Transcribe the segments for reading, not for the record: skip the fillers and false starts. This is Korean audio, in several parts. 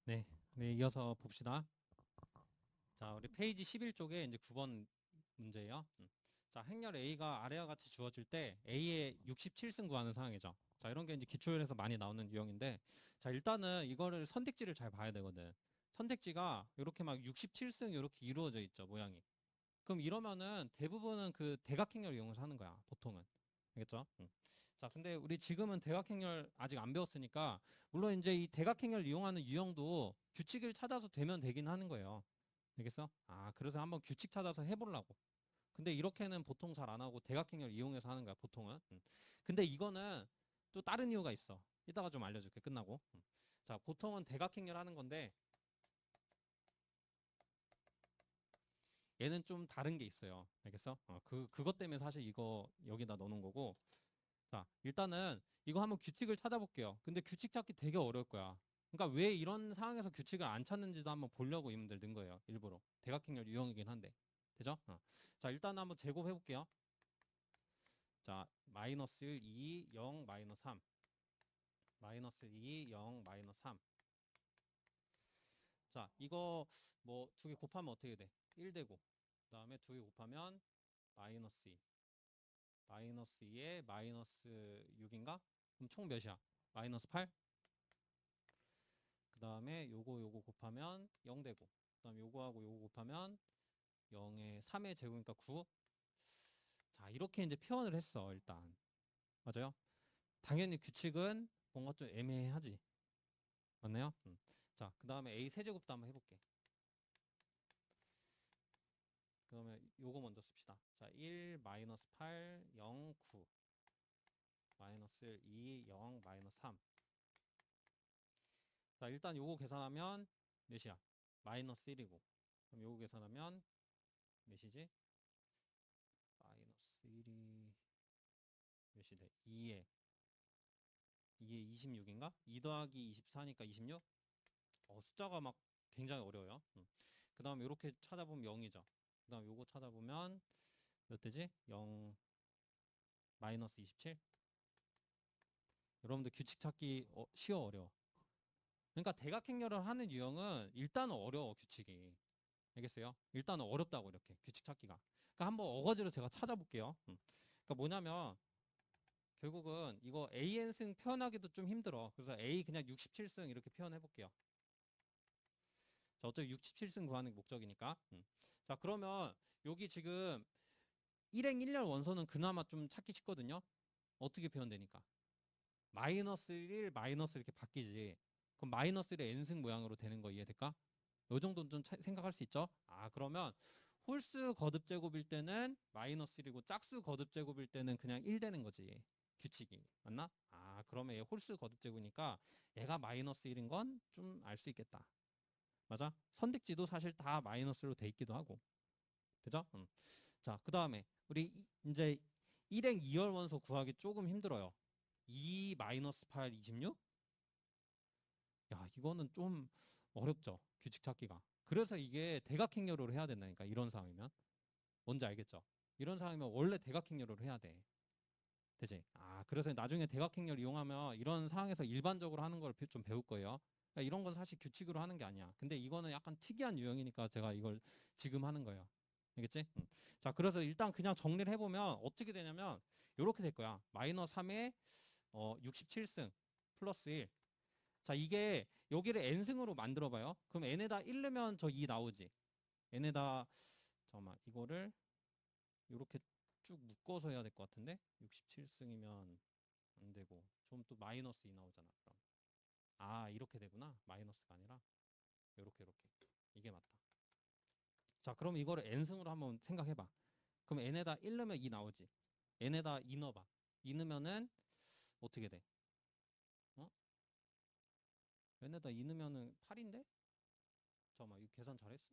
네, 네, 이어서 봅시다. 자, 우리 페이지 11쪽에 이제 9번 문제예요. 자, 행렬 A가 아래와 같이 주어질 때 A의 67승 구하는 상황이죠. 자, 이런 게 이제 기초열에서 많이 나오는 유형인데, 자, 일단은 이거를 선택지를 잘 봐야 되거든. 선택지가 이렇게 막 67승 이렇게 이루어져 있죠, 모양이. 그럼 이러면은 대부분은 그 대각행렬 이용해서 하는 거야, 보통은. 알겠죠? 자, 근데 우리 지금은 대각행렬 아직 안 배웠으니까, 물론 이제 이 대각행렬 이용하는 유형도 규칙을 찾아서 되면 되긴 하는 거예요. 알겠어? 아, 그래서 한번 규칙 찾아서 해보려고. 근데 이렇게는 보통 잘 안 하고 대각행렬 이용해서 하는 거야, 보통은. 근데 이거는 또 다른 이유가 있어. 이따가 좀 알려줄게, 끝나고. 자, 보통은 대각행렬 하는 건데, 얘는 좀 다른 게 있어요. 알겠어? 그것 때문에 사실 이거 여기다 넣어놓은 거고. 자, 일단은 이거 한번 규칙을 찾아볼게요. 근데 규칙 찾기 되게 어려울 거야. 그러니까 왜 이런 상황에서 규칙을 안 찾는지도 한번 보려고 이분들 넣은 거예요. 일부러. 대각행렬 유형이긴 한데. 되죠? 자, 일단 한번 제곱해 볼게요. 자, 마이너스 1, 2, 0, 마이너스 3. 마이너스 2, 0, 마이너스 3. 자, 이거 뭐 두 개 곱하면 어떻게 돼? 1 되고. 그 다음에 두 개 곱하면 마이너스 2. 마이너스 2에 마이너스 6인가? 그럼 총 몇이야? 마이너스 8? 그 다음에 요거 곱하면 0 되고, 그 다음에 요거하고 요거 곱하면 0에 3의 제곱이니까 9. 자, 이렇게 이제 표현을 했어, 일단. 맞아요? 당연히 규칙은 뭔가 좀 애매하지. 맞나요? 자, 그 다음에 A 세제곱도 한번 해볼게. 그러면 요거 먼저 씁시다. 자, 1, 마이너스 8, 0, 9. 마이너스 1, 2, 0, 마이너스 3. 자, 일단 요거 계산하면 몇이야? 마이너스 1이고. 그럼 요거 계산하면 몇이지? 마이너스 1이 몇이 돼? 2에 26인가? 2 더하기 24니까 26? 숫자가 막 굉장히 어려워요. 그 다음에 이렇게 찾아보면 0이죠. 그 다음 요거 찾아보면 몇 되지? 0 마이너스 27? 여러분들 규칙 찾기 쉬워 어려워? 그러니까 대각행렬을 하는 유형은 일단은 어려워 규칙이. 알겠어요? 일단은 어렵다고 이렇게 규칙 찾기가. 그러니까 한번 어거지로 제가 찾아볼게요. 그러니까 뭐냐면 결국은 이거 AN승 표현하기도 좀 힘들어. 그래서 A 그냥 67승 이렇게 표현해 볼게요. 자, 어차피 67승 구하는 게 목적이니까. 자, 그러면 여기 지금 1행 1렬 원소는 그나마 좀 찾기 쉽거든요. 어떻게 표현되니까? 마이너스 1, 마이너스 이렇게 바뀌지. 그럼 마이너스 1의 n승 모양으로 되는 거 이해될까? 요 정도는 좀 생각할 수 있죠? 아, 그러면 홀수 거듭 제곱일 때는 마이너스 1이고 짝수 거듭 제곱일 때는 그냥 1 되는 거지. 규칙이. 맞나? 아, 그러면 얘 홀수 거듭 제곱이니까 얘가 마이너스 1인 건 좀 알 수 있겠다. 맞아? 선택지도 사실 다 마이너스로 돼 있기도 하고. 되죠? 자, 그 다음에 우리 이제 1행 2열 원소 구하기 조금 힘들어요. 2 마이너스 8, 26? 야, 이거는 좀 어렵죠. 규칙 찾기가. 그래서 이게 대각행렬로 해야 된다니까. 이런 상황이면. 뭔지 알겠죠? 이런 상황이면 원래 대각행렬로 해야 돼. 되지? 아, 그래서 나중에 대각행렬 이용하면 이런 상황에서 일반적으로 하는 걸 좀 배울 거예요. 그러니까 이런 건 사실 규칙으로 하는 게 아니야. 근데 이거는 약간 특이한 유형이니까 제가 이걸 지금 하는 거예요. 알겠지? 자, 그래서 일단 그냥 정리를 해보면 어떻게 되냐면 이렇게 될 거야. 마이너스 3에 67승 플러스 1. 자, 이게 여기를 n승으로 만들어 봐요. 그럼 n에다 1 넣으면 저 2 나오지. n에다 잠깐만 이거를 이렇게 쭉 묶어서 해야 될 것 같은데 67승이면 안 되고 좀 또 마이너스 2 나오잖아. 그럼 아 이렇게 되구나. 마이너스가 아니라 이렇게 이게 맞다. 자, 그럼 이거를 n승으로 한번 생각해봐. 그럼 n에다 1 넣으면 2 나오지. n에다 2 넣어봐. 2 넣으면은 어떻게 돼? 어? n에다 2 넣으면은 8인데? 잠깐만 이거 계산 잘했어?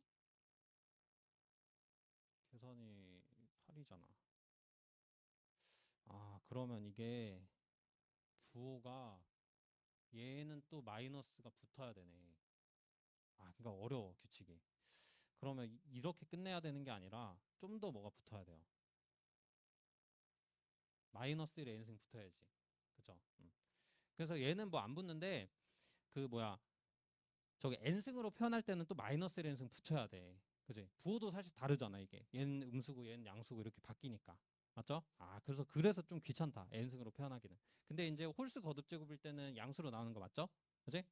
계산이 8이잖아. 아, 그러면 이게 부호가 얘는 또 마이너스가 붙어야 되네. 아, 그러니까 어려워, 규칙이. 그러면 이렇게 끝내야 되는 게 아니라 좀 더 뭐가 붙어야 돼요. 마이너스 1에 n승 붙어야지. 그죠? 그래서 얘는 뭐 안 붙는데 그 뭐야 저기 n승으로 표현할 때는 또 마이너스 1 n승 붙여야 돼. 그지? 부호도 사실 다르잖아, 이게. 얘는 음수고 얘는 양수고 이렇게 바뀌니까. 맞죠? 그래서 좀 귀찮다. n승으로 표현하기는. 근데 이제 홀수 거듭 제곱일 때는 양수로 나오는 거 맞죠? 그지?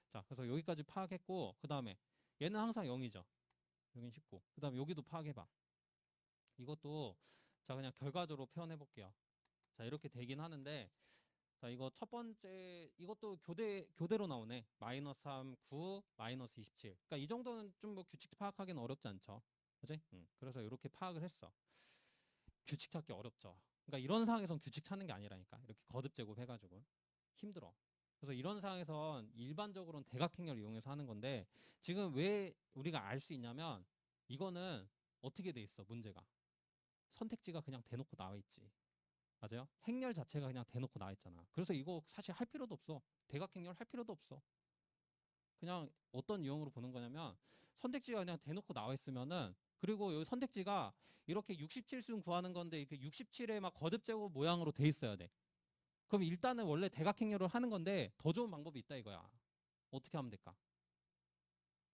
자, 그래서 여기까지 파악했고, 그 다음에 얘는 항상 0이죠. 여긴 19. 그 다음에 여기도 파악해봐. 이것도 자, 그냥 결과적으로 표현해 볼게요. 자, 이렇게 되긴 하는데, 자, 이거 첫 번째, 이것도 교대로 나오네. 마이너스 3, 9, 마이너스 27. 그러니까 이 정도는 좀 뭐 규칙 파악하기는 어렵지 않죠. 그지? 그래서 이렇게 파악을 했어. 규칙 찾기 어렵죠. 그러니까 이런 상황에선 규칙 찾는 게 아니라니까. 이렇게 거듭 제곱 해가지고. 힘들어. 그래서 이런 상황에선 일반적으로는 대각행렬을 이용해서 하는 건데, 지금 왜 우리가 알 수 있냐면, 이거는 어떻게 돼 있어, 문제가. 선택지가 그냥 대놓고 나와 있지. 맞아요? 행렬 자체가 그냥 대놓고 나와 있잖아. 그래서 이거 사실 할 필요도 없어. 대각행렬 할 필요도 없어. 그냥 어떤 유형으로 보는 거냐면 선택지가 그냥 대놓고 나와 있으면은, 그리고 여기 선택지가 이렇게 67승 구하는 건데 그 67에 막 거듭 제곱 모양으로 돼 있어야 돼. 그럼 일단은 원래 대각행렬을 하는 건데 더 좋은 방법이 있다 이거야. 어떻게 하면 될까?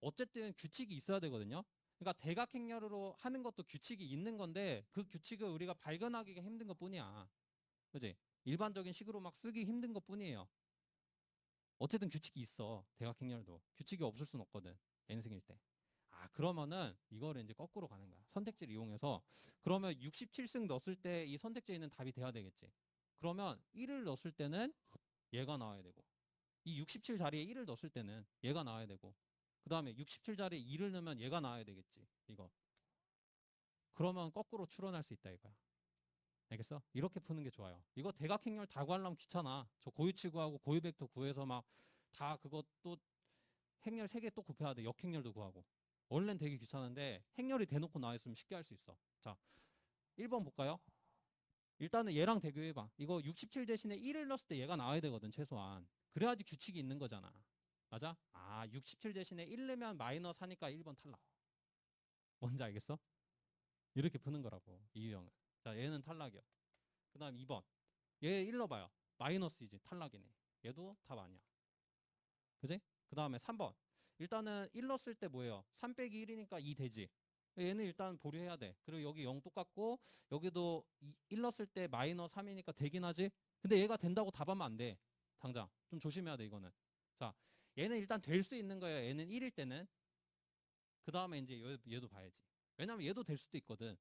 어쨌든 규칙이 있어야 되거든요. 그러니까 대각행렬으로 하는 것도 규칙이 있는 건데 그 규칙을 우리가 발견하기가 힘든 것 뿐이야. 그지? 일반적인 식으로 막 쓰기 힘든 것 뿐이에요. 어쨌든 규칙이 있어. 대각행렬도. 규칙이 없을 순 없거든. n승일 때. 그러면은 이거를 이제 거꾸로 가는 거야. 선택지를 이용해서. 그러면 67승 넣었을 때 이 선택지에 있는 답이 돼야 되겠지. 그러면 1을 넣었을 때는 얘가 나와야 되고, 이 67 자리에 1을 넣었을 때는 얘가 나와야 되고, 그 다음에 67 자리에 2를 넣으면 얘가 나와야 되겠지. 이거. 그러면 거꾸로 추론할 수 있다 이거야. 알겠어? 이렇게 푸는 게 좋아요. 이거 대각행렬 다 구하려면 귀찮아. 저 고유치 구하고 고유벡터 구해서 막 다 그것도 행렬 3개 또 곱해야 돼. 역행렬도 구하고. 원래는 되게 귀찮은데 행렬이 대놓고 나와 있으면 쉽게 할 수 있어. 자, 1번 볼까요? 일단은 얘랑 대교해봐. 이거 67 대신에 1을 넣었을 때 얘가 나와야 되거든, 최소한. 그래야지 규칙이 있는 거잖아. 맞아? 67 대신에 1 넣으면 마이너스 하니까 1번 탈락. 뭔지 알겠어? 이렇게 푸는 거라고, 이 유형은. 자, 얘는 탈락이야. 그 다음 2번. 얘 1 넣어봐요. 마이너스이지. 탈락이네. 얘도 답 아니야. 그지? 그 다음에 3번. 일단은 1 넣었을 때 뭐예요? 3 빼기 1이니까 2 되지. 얘는 일단 보류해야 돼. 그리고 여기 0 똑같고, 여기도 1 넣었을 때 마이너스 3이니까 되긴 하지? 근데 얘가 된다고 답하면 안 돼. 당장. 좀 조심해야 돼, 이거는. 자, 얘는 일단 될 수 있는 거예요. 얘는 1일 때는. 그 다음에 이제 얘도 봐야지. 왜냐면 얘도 될 수도 있거든.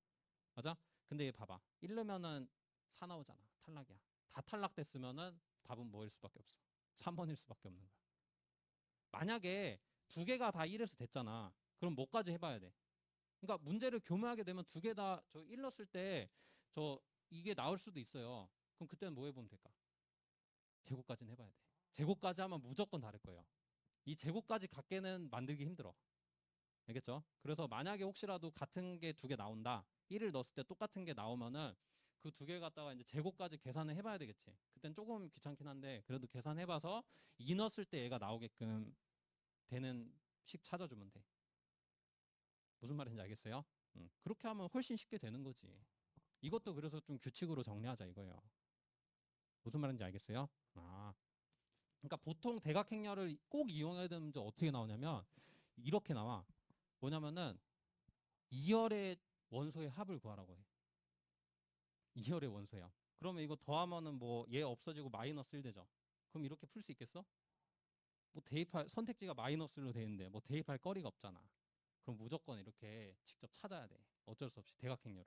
맞아? 근데 얘 봐봐. 1 넣으면은 4 나오잖아. 탈락이야. 다 탈락됐으면은 답은 뭐일 수밖에 없어. 3번일 수밖에 없는 거야. 만약에 두 개가 다 1에서 됐잖아. 그럼 뭐까지 해봐야 돼? 그러니까 문제를 교묘하게 되면 두 개 다 저 1 넣었을 때 저 이게 나올 수도 있어요. 그럼 그때는 뭐 해보면 될까? 제곱까지는 해봐야 돼. 제곱까지 하면 무조건 다를 거예요. 이 제곱까지 갖게는 만들기 힘들어. 알겠죠? 그래서 만약에 혹시라도 같은 게 두 개 나온다. 1을 넣었을 때 똑같은 게 나오면은 그 두 개 갖다가 이제 제곱까지 계산을 해봐야 되겠지. 그땐 조금 귀찮긴 한데 그래도 계산해봐서 2 넣었을 때 얘가 나오게끔 되는 식 찾아주면 돼. 무슨 말인지 알겠어요? 그렇게 하면 훨씬 쉽게 되는 거지. 이것도 그래서 좀 규칙으로 정리하자 이거예요. 무슨 말인지 알겠어요? 그러니까 보통 대각행렬을 꼭 이용해야 되는 문제 어떻게 나오냐면 이렇게 나와. 뭐냐면은 2열의 원소의 합을 구하라고 해. 2열의 원소의 합. 그러면 이거 더하면은 뭐 얘 없어지고 마이너스 1 되죠. 그럼 이렇게 풀 수 있겠어? 뭐 대입할 선택지가 마이너스 1로 돼 있는데 뭐 대입할 거리가 없잖아. 그럼 무조건 이렇게 직접 찾아야 돼. 어쩔 수 없이 대각행렬을.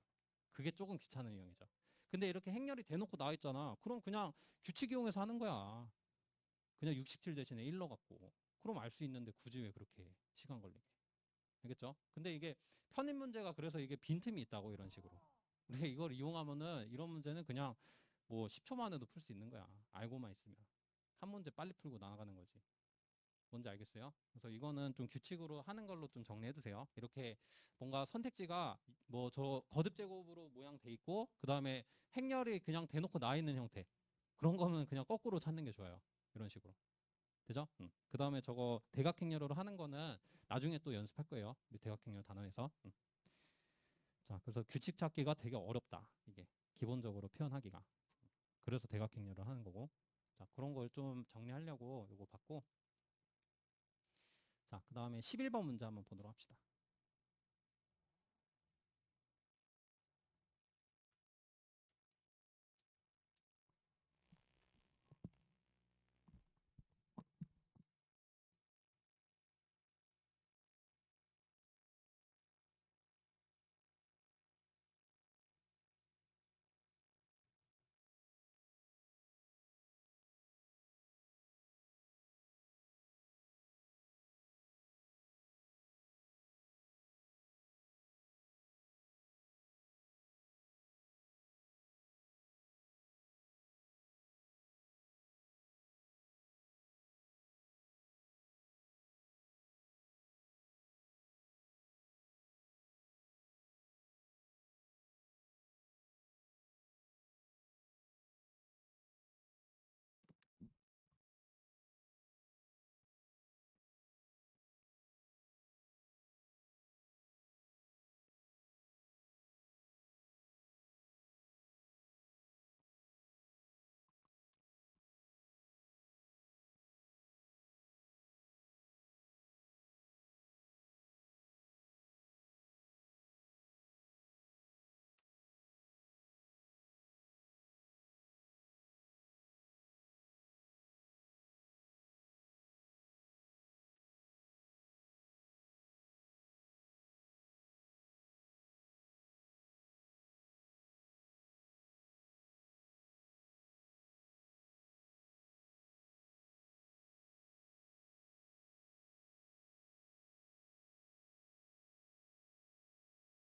그게 조금 귀찮은 유형이죠. 근데 이렇게 행렬이 대놓고 나와 있잖아. 그럼 그냥 규칙 이용해서 하는 거야. 그냥 67 대신에 1 넣어갖고. 그럼 알 수 있는데 굳이 왜 그렇게 시간 걸리게. 알겠죠? 근데 이게 편입 문제가 그래서 이게 빈틈이 있다고 이런 식으로. 근데 이걸 이용하면은 이런 문제는 그냥 뭐 10초 만에도 풀 수 있는 거야. 알고만 있으면. 한 문제 빨리 풀고 나아가는 거지. 뭔지 알겠어요? 그래서 이거는 좀 규칙으로 하는 걸로 좀 정리해 두세요. 이렇게 뭔가 선택지가 뭐 저 거듭 제곱으로 모양 돼 있고 그 다음에 행렬이 그냥 대놓고 나 있는 형태. 그런 거는 그냥 거꾸로 찾는 게 좋아요. 이런 식으로. 되죠? 그 다음에 저거 대각행렬으로 하는 거는 나중에 또 연습할 거예요. 대각행렬 단원에서. 자, 그래서 규칙 찾기가 되게 어렵다. 이게 기본적으로 표현하기가. 그래서 대각행렬을 하는 거고. 자, 그런 걸 좀 정리하려고 요거 봤고. 자, 그 다음에 11번 문제 한번 보도록 합시다.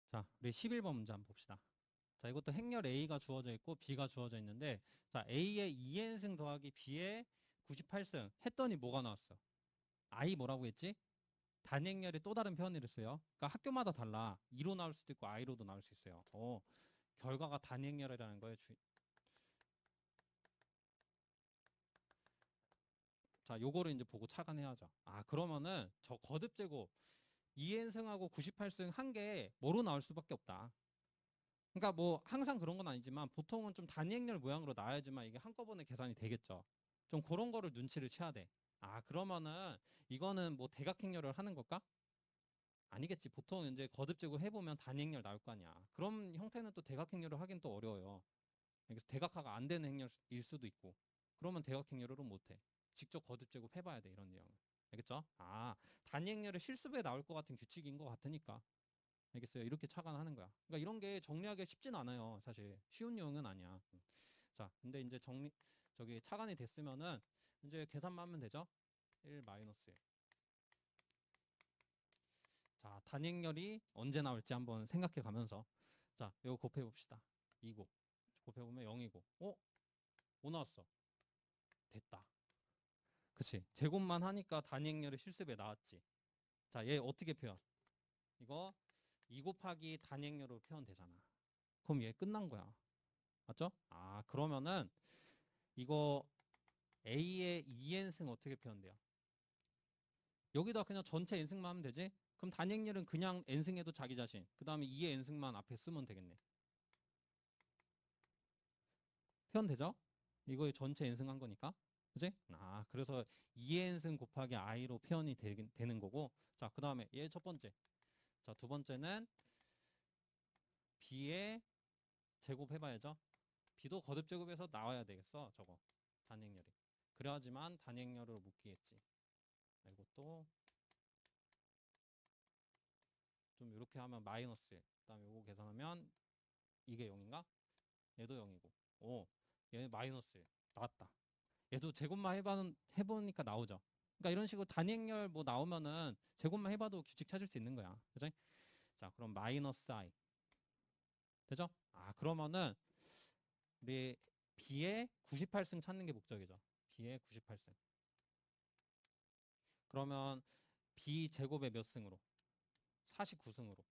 자, 우리 11번 문제 한번 봅시다. 자, 이것도 행렬 A가 주어져 있고 B가 주어져 있는데, 자, A의 2n승 더하기 B의 98승 했더니 뭐가 나왔어? I 뭐라고 했지? 단행렬이 또 다른 표현을 써요. 그러니까 학교마다 달라. 2로 나올 수도 있고 I로도 나올 수 있어요. 결과가 단행렬이라는 거예요. 자, 요거를 이제 보고 착안해야죠. 아, 그러면은 저 거듭 제곱 2n승하고 98승 한 개 뭐로 나올 수밖에 없다. 그러니까 뭐 항상 그런 건 아니지만 보통은 좀 단위행렬 모양으로 나와야지만 이게 한꺼번에 계산이 되겠죠. 좀 그런 거를 눈치를 채야 돼. 아, 그러면은 이거는 뭐 대각행렬을 하는 걸까? 아니겠지. 보통 이제 거듭제곱 해보면 단위행렬 나올 거 아니야. 그런 형태는 또 대각행렬을 하긴 또 어려워요. 그래서 대각화가 안 되는 행렬일 수도 있고. 그러면 대각행렬을 못해. 직접 거듭제곱 해봐야 돼, 이런 내용은. 알겠죠? 아, 단위행렬의 실수배 나올 것 같은 규칙인 것 같으니까. 알겠어요? 이렇게 착안하는 거야. 그러니까 이런 게 정리하기 쉽진 않아요. 사실 쉬운 내용은 아니야. 자, 근데 이제 저기 착안이 됐으면은 이제 계산만 하면 되죠. 1 마이너스 1. 자, 단행렬이 언제 나올지 한번 생각해 가면서 자, 이거 곱해 봅시다. 2곱 곱해 보면 0이고, 5 나왔어. 됐다. 그치? 제곱만 하니까 단행렬의 실습에 나왔지. 자, 얘 어떻게 표현? 이거 2 곱하기 단행렬로 표현되잖아. 그럼 얘 끝난 거야. 맞죠? 아, 그러면은 이거 A의 2n승 어떻게 표현돼요? 여기다 그냥 전체 n승만 하면 되지? 그럼 단행렬은 그냥 n승해도 자기 자신. 그 다음에 2의 n승만 앞에 쓰면 되겠네. 표현되죠? 이거 전체 n승한 거니까. 그지? 아, 그래서 2의 n승 곱하기 i로 표현이 되는 거고. 자, 그 다음에 얘 첫 번째. 자, 두 번째는 b의 제곱 해봐야죠. b도 거듭 제곱해서 나와야 되겠어. 저거. 단행렬이. 그래야지만 단행렬을 묶이겠지. 이것도 좀 이렇게 하면 마이너스 1. 그다음에 요거 계산하면 이게 0인가? 얘도 0이고. 얘 마이너스 1. 나왔다. 얘도 제곱만 해보니까 나오죠. 그러니까 이런 식으로 단행렬 뭐 나오면은 제곱만 해봐도 규칙 찾을 수 있는 거야. 그죠? 자, 그럼 마이너스 i. 되죠? 아, 그러면은 우리 b의 98승 찾는 게 목적이죠. b의 98승. 그러면 b 제곱의 몇 승으로? 49승으로.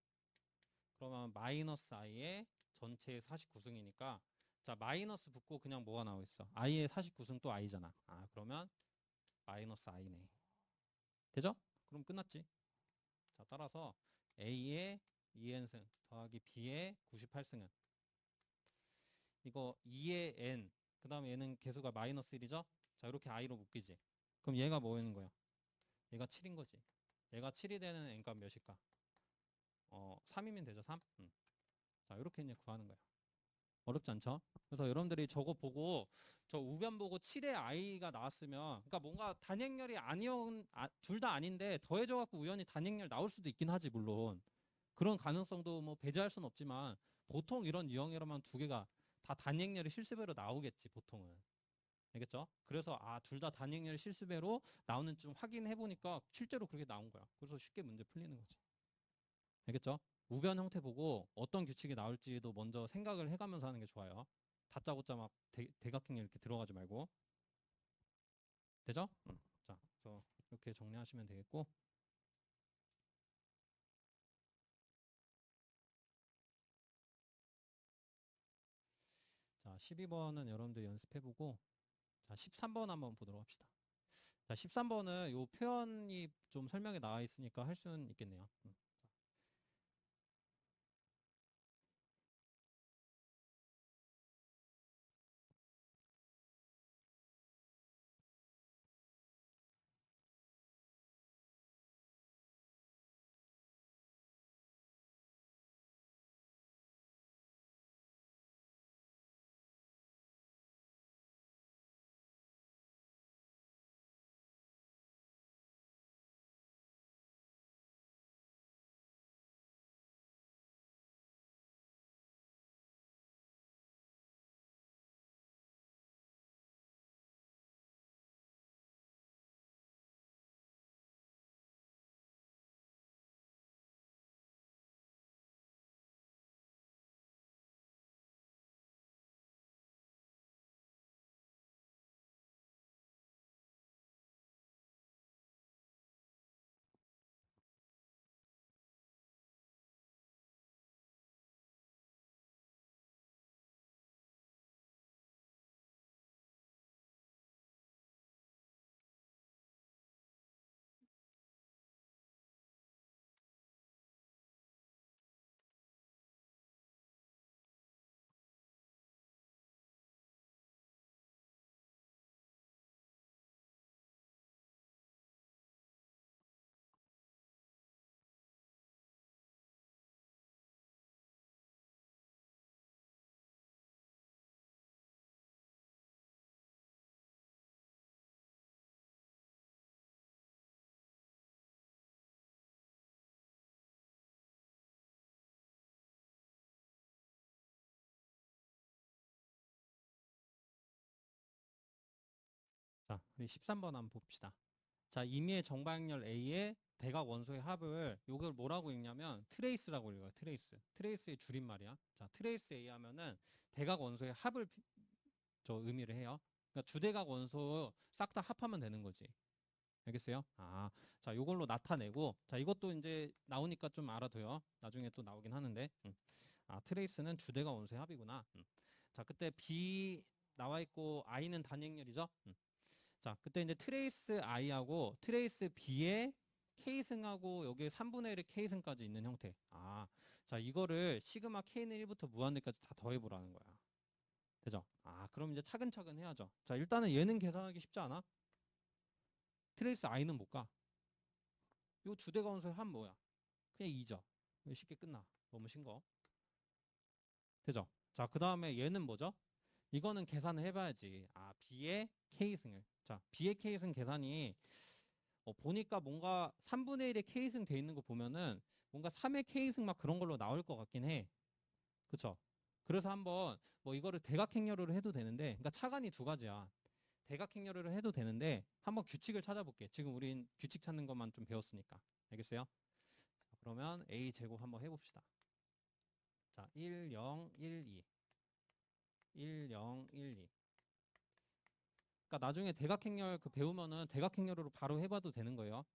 그러면 마이너스 i의 전체의 49승이니까 자, 마이너스 붙고 그냥 뭐가 나오고 있어? i의 49승 또 i잖아. 아, 그러면 마이너스 i네. 되죠? 그럼 끝났지. 자, 따라서 a의 2n승 더하기 b의 98승은 이거 2의 n 그 다음에 얘는 개수가 마이너스 1이죠? 자, 이렇게 i로 묶이지. 그럼 얘가 뭐인 거야? 얘가 7인 거지. 얘가 7이 되는 n값 몇일까? 3이면 되죠, 3? 자, 이렇게 이제 구하는 거예요. 어렵지 않죠? 그래서 여러분들이 저거 보고 저 우변 보고 7의 i가 나왔으면 그러니까 뭔가 단행열이 아니온 둘 다 아닌데 더해져 갖고 우연히 단행열 나올 수도 있긴 하지 물론 그런 가능성도 뭐 배제할 수는 없지만 보통 이런 유형이라면 두 개가 다 단행열이 실수배로 나오겠지 보통은 알겠죠? 그래서 둘 다 단행열 실수배로 나오는 좀 확인해 보니까 실제로 그렇게 나온 거야. 그래서 쉽게 문제 풀리는 거지. 알겠죠? 우변 형태 보고 어떤 규칙이 나올지도 먼저 생각을 해가면서 하는 게 좋아요. 다짜고짜 막 대각형이 이렇게 들어가지 말고. 되죠? 자, 그래서 이렇게 정리하시면 되겠고. 자, 12번은 여러분들 연습해보고, 자, 13번 한번 보도록 합시다. 자, 13번은 요 표현이 좀 설명에 나와 있으니까 할 수는 있겠네요. 자, 우리 13번 한번 봅시다. 자, 임의의 정방열 A의 대각 원소의 합을 이걸 뭐라고 읽냐면 트레이스라고 읽어요. 트레이스. 트레이스의 줄임말이야. 자, 트레이스 A 하면은 대각 원소의 합을 저 의미를 해요. 그러니까 주대각 원소 싹 다 합하면 되는 거지. 알겠어요? 자, 이걸로 나타내고 자, 이것도 이제 나오니까 좀 알아둬요. 나중에 또 나오긴 하는데. 트레이스는 주대각 원소의 합이구나. 자, 그때 B 나와 있고 I는 단행열이죠. 자, 그때 이제 트레이스 i하고 트레이스 b의 k승하고 여기에 3분의 1의 k승까지 있는 형태. 자, 이거를 시그마 k는 1부터 무한대까지 다 더해보라는 거야. 되죠? 그럼 이제 차근차근 해야죠. 자, 일단은 얘는 계산하기 쉽지 않아? 트레이스 i는 못 가. 요 주대가원소의 합 뭐야? 그냥 2죠. 쉽게 끝나. 너무 쉰거. 되죠? 자, 그 다음에 얘는 뭐죠? 이거는 계산을 해봐야지. b의 k승을. 자, b의 k승 계산이 보니까 뭔가 3분의 1의 K승 돼 있는 거 보면은 뭔가 3의 K승 막 그런 걸로 나올 것 같긴 해. 그쵸? 그래서 한번 뭐 이거를 대각행렬으로 해도 되는데, 그러니까 차관이 두 가지야. 대각행렬으로 해도 되는데, 한번 규칙을 찾아볼게. 지금 우린 규칙 찾는 것만 좀 배웠으니까. 알겠어요? 자, 그러면 A 제곱 한번 해봅시다. 자, 1, 0, 1, 2. 1, 0, 1, 2. 그러니까 나중에 대각행렬 그 배우면은 대각행렬으로 바로 해봐도 되는 거예요.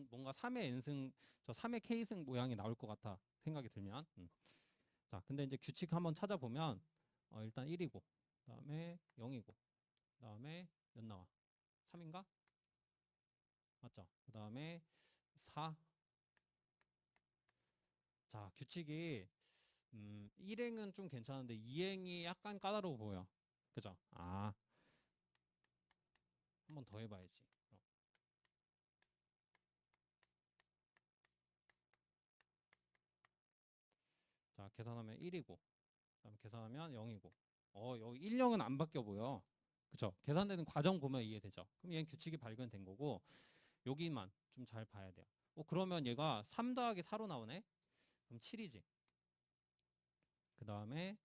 뭔가 3의 n승, 저 3의 k승 모양이 나올 것 같아 생각이 들면. 자, 근데 이제 규칙 한번 찾아보면 일단 1이고, 그다음에 0이고, 그다음에 몇 나와? 3인가? 맞죠? 그다음에 4. 자, 규칙이 1행은 좀 괜찮은데 2행이 약간 까다로워 보여. 그죠? 한번 더 해봐야지. 계산하면 1이고, 그다음에 계산하면 0이고. 여기 1, 0은 안 바뀌어 보여. 그쵸? 계산되는 과정 보면 이해되죠? 그럼 얘는 규칙이 발견된 거고, 여기만 좀 잘 봐야 돼요. 그러면 얘가 3 더하기 4로 나오네? 그럼 7이지. 그 다음에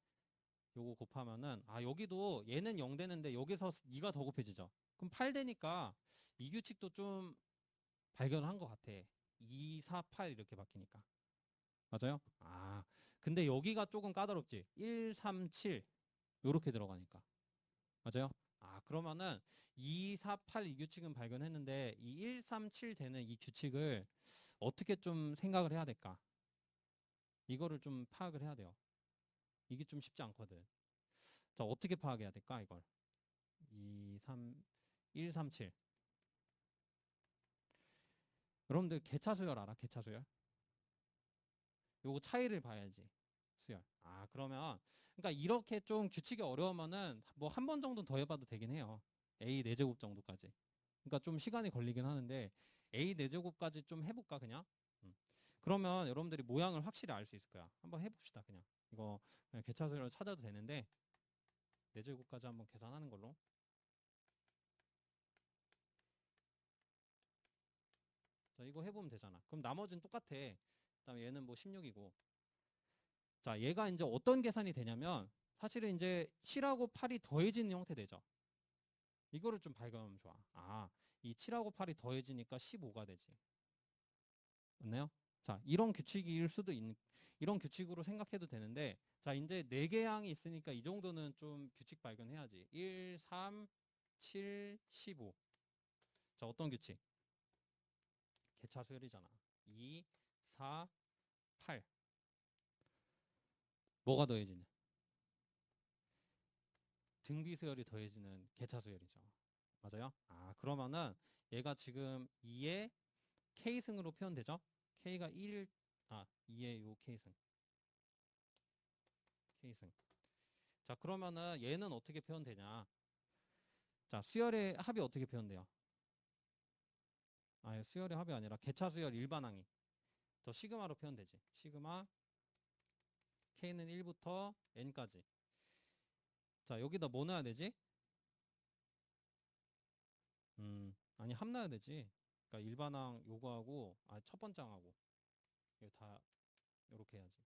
요거 곱하면은, 여기도 얘는 0 되는데 여기서 2가 더 곱해지죠. 그럼 8 되니까 이 규칙도 좀 발견한 것 같아. 2, 4, 8 이렇게 바뀌니까. 맞아요? 근데 여기가 조금 까다롭지. 1, 3, 7 요렇게 들어가니까. 맞아요? 그러면은 2, 4, 8 이 규칙은 발견했는데 이 1, 3, 7 되는 이 규칙을 어떻게 좀 생각을 해야 될까? 이거를 좀 파악을 해야 돼요. 이게 좀 쉽지 않거든. 자, 어떻게 파악해야 될까, 이걸? 2, 3, 1, 3, 7. 여러분들 개차수열 알아? 개차수열? 요거 차이를 봐야지. 수열. 그러면 그러니까 이렇게 좀 규칙이 어려우면은 뭐 한 번 정도 더 해봐도 되긴 해요. A 4제곱 정도까지. 그러니까 좀 시간이 걸리긴 하는데 A 4제곱까지 좀 해볼까 그냥? 그러면 여러분들이 모양을 확실히 알 수 있을 거야. 한번 해봅시다 그냥. 이거 그냥 개차수열을 찾아도 되는데 4제곱까지 한번 계산하는 걸로. 자, 이거 해보면 되잖아. 그럼 나머지는 똑같아. 그다음에 얘는 뭐 16이고. 자, 얘가 이제 어떤 계산이 되냐면 사실은 이제 7하고 8이 더해지는 형태 되죠. 이거를 좀 발견하면 좋아. 이 7하고 8이 더해지니까 15가 되지. 맞나요? 자, 이런 규칙일 수도 있는, 이런 규칙으로 생각해도 되는데, 자, 이제 4개 항이 있으니까 이 정도는 좀 규칙 발견해야지. 1, 3, 7, 15. 자, 어떤 규칙? 개차수열이잖아. 2, 4, 8. 뭐가 더해지냐? 등비수열이 더해지는 개차수열이죠. 맞아요? 그러면은 얘가 지금 2의 K승으로 표현되죠? K가 1, 2의 요 K승. K승. 자, 그러면은 얘는 어떻게 표현되냐? 자, 수열의 합이 어떻게 표현돼요? 수열의 합이 아니라 개차수열 일반항이. 저 시그마로 표현되지. 시그마 K는 1부터 N까지. 자, 여기다 뭐 넣어야 되지? 아니, 합 넣어야 되지. 그러니까 일반항 요거하고, 첫 번째 항하고. 이거 다 요렇게 해야지.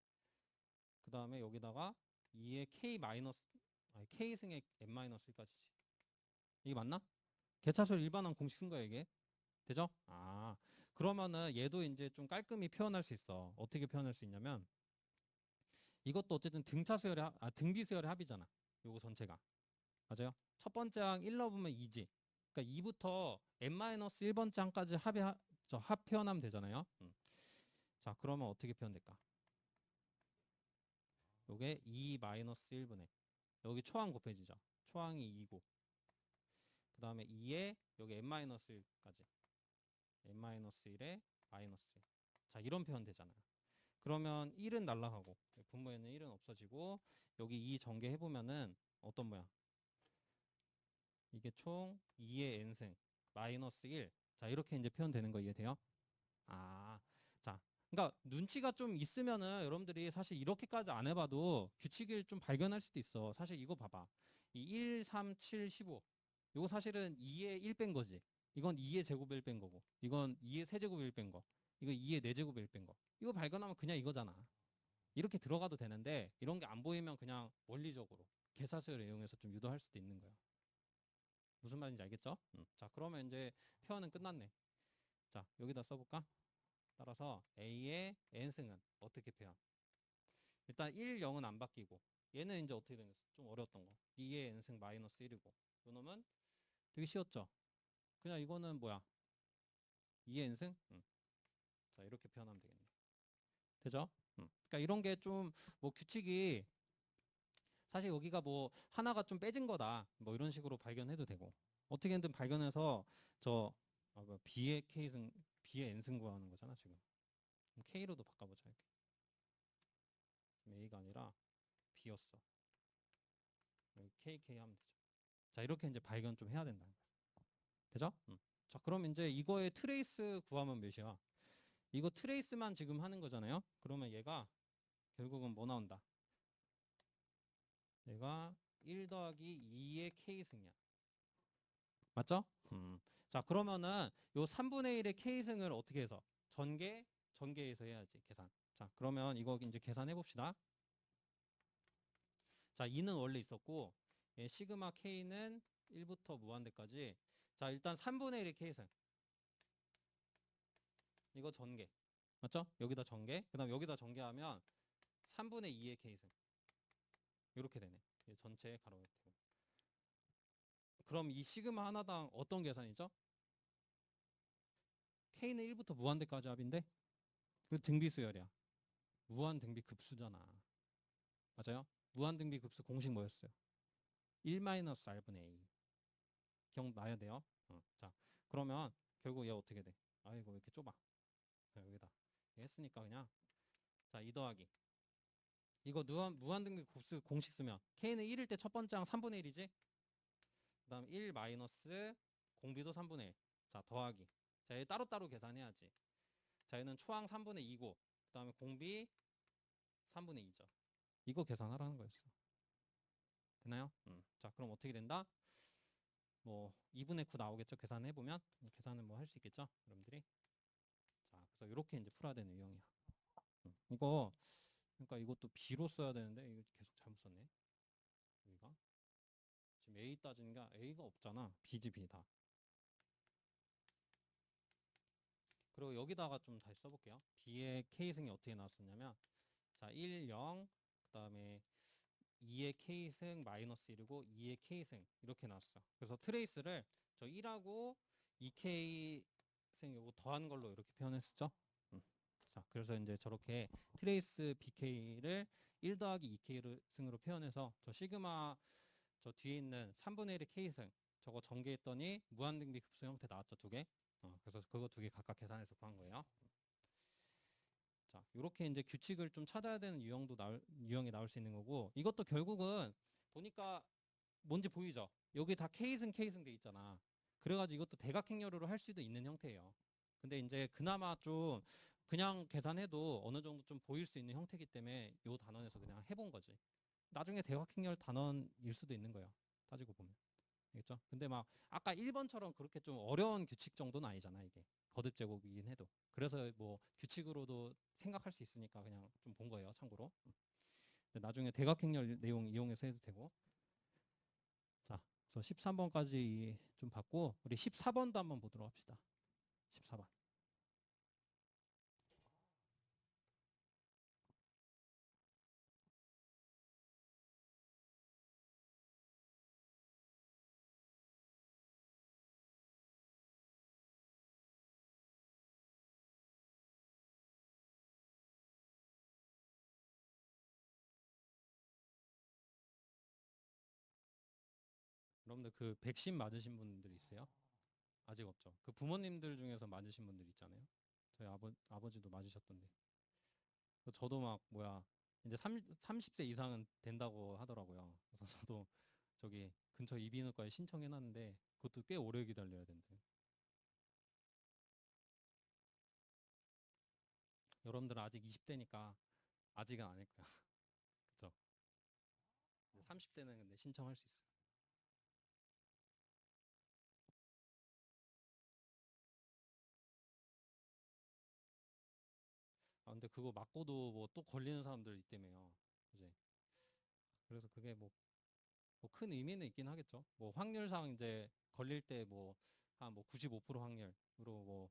그 다음에 여기다가 2의 K 마이너스, K승의 N-1까지지. 이게 맞나? 개차수열 일반항 공식 쓴 거야, 이게. 되죠? 그러면은 얘도 이제 좀 깔끔히 표현할 수 있어. 어떻게 표현할 수 있냐면, 이것도 어쨌든 등비수열의 합이잖아. 요거 전체가. 맞아요? 첫 번째 항 1 넣어보면 2지. 그러니까 2부터 n-1번째 항까지 합 표현하면 되잖아요. 자, 그러면 어떻게 표현될까? 요게 2-1분의 여기 초항 곱해지죠. 초항이 2고 그 다음에 2에 여기 n-1까지 n-1에 마이너스 1. 자, 이런 표현 되잖아요. 그러면 1은 날라가고 분모에는 1은 없어지고 여기 2 전개해보면은 어떤 모양? 이게 총 2의 n승 마이너스 1. 자, 이렇게 이제 표현되는 거 이해돼요? 자, 그러니까 눈치가 좀 있으면은 여러분들이 사실 이렇게까지 안 해봐도 규칙을 좀 발견할 수도 있어. 사실 이거 봐봐. 이 1, 3, 7, 15. 이거 사실은 2의 1 뺀 거지. 이건 2의 제곱을 뺀 거고. 이건 2의 세제곱을 뺀 거. 이거 2의 4제곱을 뺀 거. 이거 발견하면 그냥 이거잖아. 이렇게 들어가도 되는데 이런 게 안 보이면 그냥 원리적으로 개사수열을 이용해서 좀 유도할 수도 있는 거야. 무슨 말인지 알겠죠? 자, 그러면 이제 표현은 끝났네. 자, 여기다 써볼까? 따라서 A의 n승은 어떻게 표현? 일단 1, 0은 안 바뀌고 얘는 이제 어떻게 되겠어? 좀 어려웠던 거. 2의 n승 마이너스 1이고 요놈은 되게 쉬웠죠? 그냥 이거는 뭐야? 2의 n승? 자, 이렇게 표현하면 되겠네. 되죠? 그러니까 이런 게 좀 뭐 규칙이 사실 여기가 뭐 하나가 좀 빼진 거다. 뭐 이런 식으로 발견해도 되고 어떻게든 발견해서 뭐 B의 K승, B의 n승 구하는 거잖아 지금. K로도 바꿔보자 이렇게. A가 아니라 B였어. 여기 KK 하면 되죠. 자, 이렇게 이제 발견 좀 해야 된다는 거야. 되죠? 자, 그럼 이제 이거의 트레이스 구하면 몇이야? 이거 트레이스만 지금 하는 거잖아요. 그러면 얘가 결국은 뭐 나온다? 얘가 1 더하기 2의 K승이야. 맞죠? 자, 그러면은 요 3분의 1의 K승을 어떻게 해서? 전개해서 해야지, 계산. 자, 그러면 이거 이제 계산해 봅시다. 자, 2는 원래 있었고, 예, 시그마 K는 1부터 무한대까지. 자, 일단 3분의 1의 K승. 이거 전개. 맞죠? 여기다 전개. 그 다음 여기다 전개하면 3분의 2의 K승. 이렇게 되네. 전체 가로 되고. 그럼 이 시그마 하나당 어떤 계산이죠? K는 1부터 무한대까지 합인데 그 등비수열이야. 무한 등비 급수잖아. 맞아요? 무한 등비 급수 공식 뭐였어요? 1-R분의 A. 기억나야 돼요? 자, 그러면 결국 얘 어떻게 돼? 아이고, 왜 이렇게 좁아? 여기다. 했으니까 그냥. 자, 2 더하기. 이거 무한 등비 곱수 공식 쓰면 K는 1일 때 첫 번째 항 3분의 1이지? 그 다음 1 마이너스 공비도 3분의 1. 자, 더하기. 자, 얘 따로따로 계산해야지. 자, 얘는 초항 3분의 2고, 그 다음에 공비 3분의 2죠. 이거 계산하라는 거였어. 되나요? 자, 그럼 어떻게 된다? 뭐 2분의 9 나오겠죠? 계산해보면. 계산은 뭐 할 수 있겠죠? 여러분들이. 자, 그래서 이렇게 이제 풀어야 되는 유형이야. 이거, 그러니까 이것도 B로 써야 되는데, 이거 계속 잘못 썼네. 여기가. 지금 A 따지는 게 A가 없잖아. B지, B 다. 그리고 여기다가 좀 다시 써볼게요. B의 K승이 어떻게 나왔었냐면, 자, 1, 0, 그 다음에 2의 K승 마이너스 1이고 2의 K승 이렇게 나왔어. 그래서 트레이스를 저 1하고 2K승 요거 더한 걸로 이렇게 표현했었죠. 자, 그래서 이제 저렇게 트레이스 BK를 1 더하기 2K승으로 표현해서 저 시그마 저 뒤에 있는 3분의 1의 K승 저거 전개했더니 무한등비 급수 형태 나왔죠, 두 개. 그래서 그거 두 개 각각 계산해서 구한 거예요. 자, 이렇게 이제 규칙을 좀 찾아야 되는 유형이 나올 수 있는 거고, 이것도 결국은 보니까 뭔지 보이죠? 여기 다 K승 돼 있잖아. 그래가지고 이것도 대각행렬으로 할 수도 있는 형태예요. 근데 이제 그나마 좀 그냥 계산해도 어느 정도 좀 보일 수 있는 형태이기 때문에 요 단원에서 그냥 해본 거지. 나중에 대각행렬 단원일 수도 있는 거예요. 따지고 보면. 알겠죠? 근데 막 아까 1번처럼 그렇게 좀 어려운 규칙 정도는 아니잖아, 이게. 거듭 제곱이긴 해도. 그래서 뭐 규칙으로도 생각할 수 있으니까 그냥 좀 본 거예요, 참고로. 근데 나중에 대각행렬 내용 이용해서 해도 되고. 자, 그래서 13번까지 좀 봤고 우리 14번도 한번 보도록 합시다. 14번. 여러분들 그 백신 맞으신 분들 있어요? 아직 없죠. 그 부모님들 중에서 맞으신 분들 있잖아요. 저희 아버지도 맞으셨던데. 저도 막 뭐야 이제 30세 이상은 된다고 하더라고요. 그래서 저도 저기 근처 이비인후과에 신청해놨는데 그것도 꽤 오래 기다려야 된대. 여러분들은 아직 20대니까 아직은 안 할 거야. 그쵸? 30대는 근데 신청할 수 있어. 아 근데 그거 맞고도 뭐 또 걸리는 사람들 있다며요. 이제 그래서 그게 뭐 큰 의미는 있긴 하겠죠. 뭐 확률상 이제 걸릴 때 뭐 한 뭐 95% 확률으로 뭐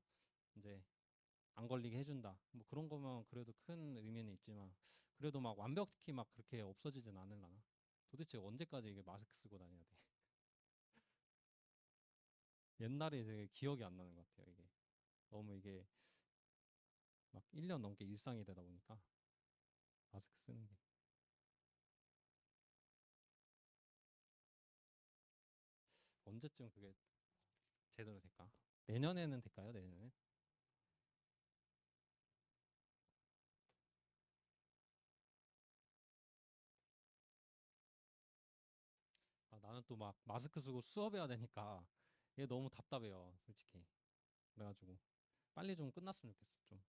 이제 안 걸리게 해준다. 뭐 그런 거면 그래도 큰 의미는 있지만 그래도 막 완벽히 막 그렇게 없어지진 않을라나. 도대체 언제까지 이게 마스크 쓰고 다녀야 돼? 옛날에 되게 기억이 안 나는 것 같아요. 이게 너무 이게 막 1년 넘게 일상이 되다 보니까 마스크 쓰는 게 언제쯤 그게 제대로 될까? 내년에는 될까요? 내년에? 아, 나는 또 막 마스크 쓰고 수업해야 되니까 이게 너무 답답해요, 솔직히. 그래가지고 빨리 좀 끝났으면 좋겠어, 좀.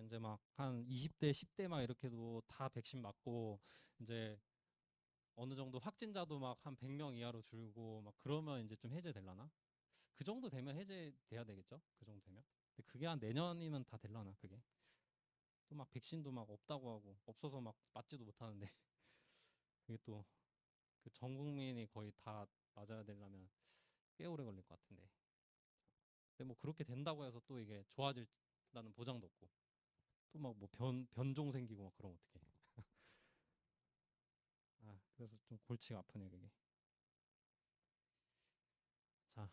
이제 막 한 20대, 10대 막 이렇게도 다 백신 맞고 이제 어느 정도 확진자도 막 한 100명 이하로 줄고 막 그러면 이제 좀 해제될라나? 그 정도 되면 해제돼야 되겠죠? 그 정도 되면. 근데 그게 한 내년이면 다 될라나 그게. 또 막 백신도 막 없다고 하고 없어서 막 맞지도 못하는데 그게 또 그 전 국민이 거의 다 맞아야 되려면 꽤 오래 걸릴 것 같은데. 근데 뭐 그렇게 된다고 해서 또 이게 좋아질다는 보장도 없고 또 막 뭐 변종 생기고 막 그러면 어떡해. 아, 그래서 좀 골치가 아프네 그게. 자,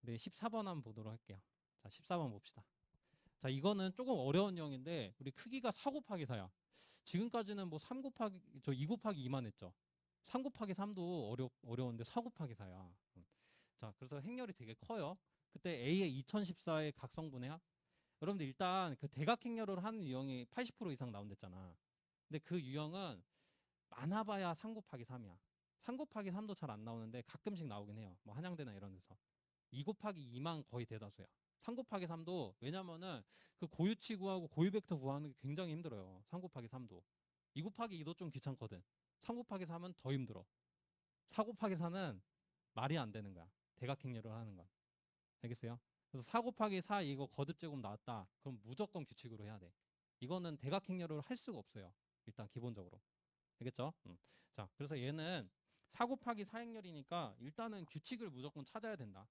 우리 14번 한번 보도록 할게요. 자, 14번 봅시다. 자, 이거는 조금 어려운 형인데 우리 크기가 4 곱하기 4야. 지금까지는 뭐 3 곱하기 저 2 곱하기 2만 했죠. 3 곱하기 3도 어려운데 4 곱하기 4야. 자, 그래서 행렬이 되게 커요. 그때 A의 2014의 각성분해합. 여러분들 일단 그 대각행렬을 하는 유형이 80% 이상 나온댔잖아. 근데 그 유형은 많아봐야 3 곱하기 3이야. 3 곱하기 3도 잘 안 나오는데 가끔씩 나오긴 해요. 뭐 한양대나 이런 데서. 2 곱하기 2만 거의 대다수야. 3 곱하기 3도 왜냐면은 그 고유치 구하고 고유 벡터 구하는 게 굉장히 힘들어요. 3 곱하기 3도. 2 곱하기 2도 좀 귀찮거든. 3 곱하기 3은 더 힘들어. 4 곱하기 4는 말이 안 되는 거야. 대각행렬을 하는 건. 알겠어요? 그래서 4 곱하기 4 이거 거듭 제곱 나왔다. 그럼 무조건 규칙으로 해야 돼. 이거는 대각행렬을 할 수가 없어요. 일단 기본적으로. 알겠죠? 자, 그래서 얘는 4 곱하기 4행렬이니까 일단은 규칙을 무조건 찾아야 된다.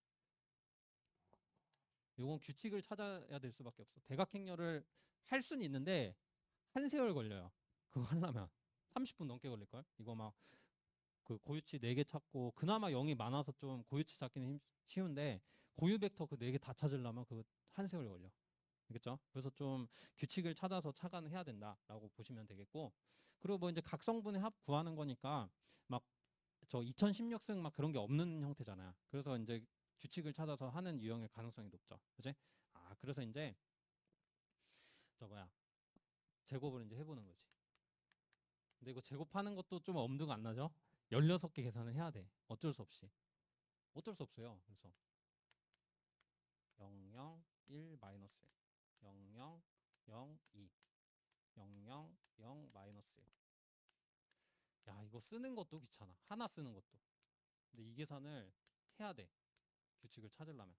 요건 규칙을 찾아야 될 수밖에 없어. 대각행렬을 할 수는 있는데 한 세월 걸려요. 그거 하려면 30분 넘게 걸릴걸? 이거 막 그 고유치 4개 찾고 그나마 0이 많아서 좀 고유치 찾기는 쉬운데 고유 벡터 그 4개 다 찾으려면 그거 한 세월 걸려. 알겠죠? 그래서 좀 규칙을 찾아서 착안을 해야 된다라고 보시면 되겠고 그리고 뭐 이제 각성분의 합 구하는 거니까 막 저 2016승 막 그런 게 없는 형태잖아요. 그래서 이제 규칙을 찾아서 하는 유형일 가능성이 높죠. 그지? 아, 그래서 이제 저 뭐야 제곱을 이제 해보는 거지. 근데 이거 제곱하는 것도 좀 엄두가 안 나죠? 16개 계산을 해야 돼. 어쩔 수 없이. 어쩔 수 없어요. 그래서 0, 0, 1, 마이너스 1, 0, 0, 0, 2, 0, 0, 0, 마이너스 1. 야, 이거 쓰는 것도 귀찮아. 하나 쓰는 것도. 근데 이 계산을 해야 돼. 규칙을 찾으려면.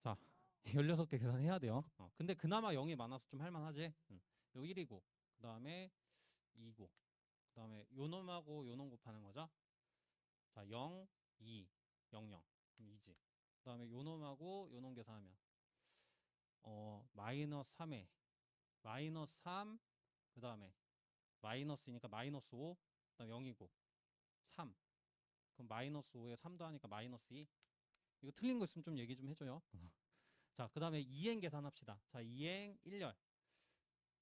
자, 16개 계산해야 돼요. 근데 그나마 0이 많아서 좀 할만하지? 요 1이고, 그 다음에 2고, 그 다음에 요 놈하고 요 놈 곱하는 거죠? 자, 0, 2, 0, 0. 그럼 2지. 그 다음에 요 놈하고 요 놈 계산하면, 마이너스 3에, 마이너스 3, 그 다음에 마이너스니까 마이너스 5, 그 다음 0이고, 3. 그럼 마이너스 5에 3도 하니까 마이너스 2. 이거 틀린 거 있으면 좀 얘기 좀 해줘요. 자, 그 다음에 2행 계산합시다. 자, 2행 1열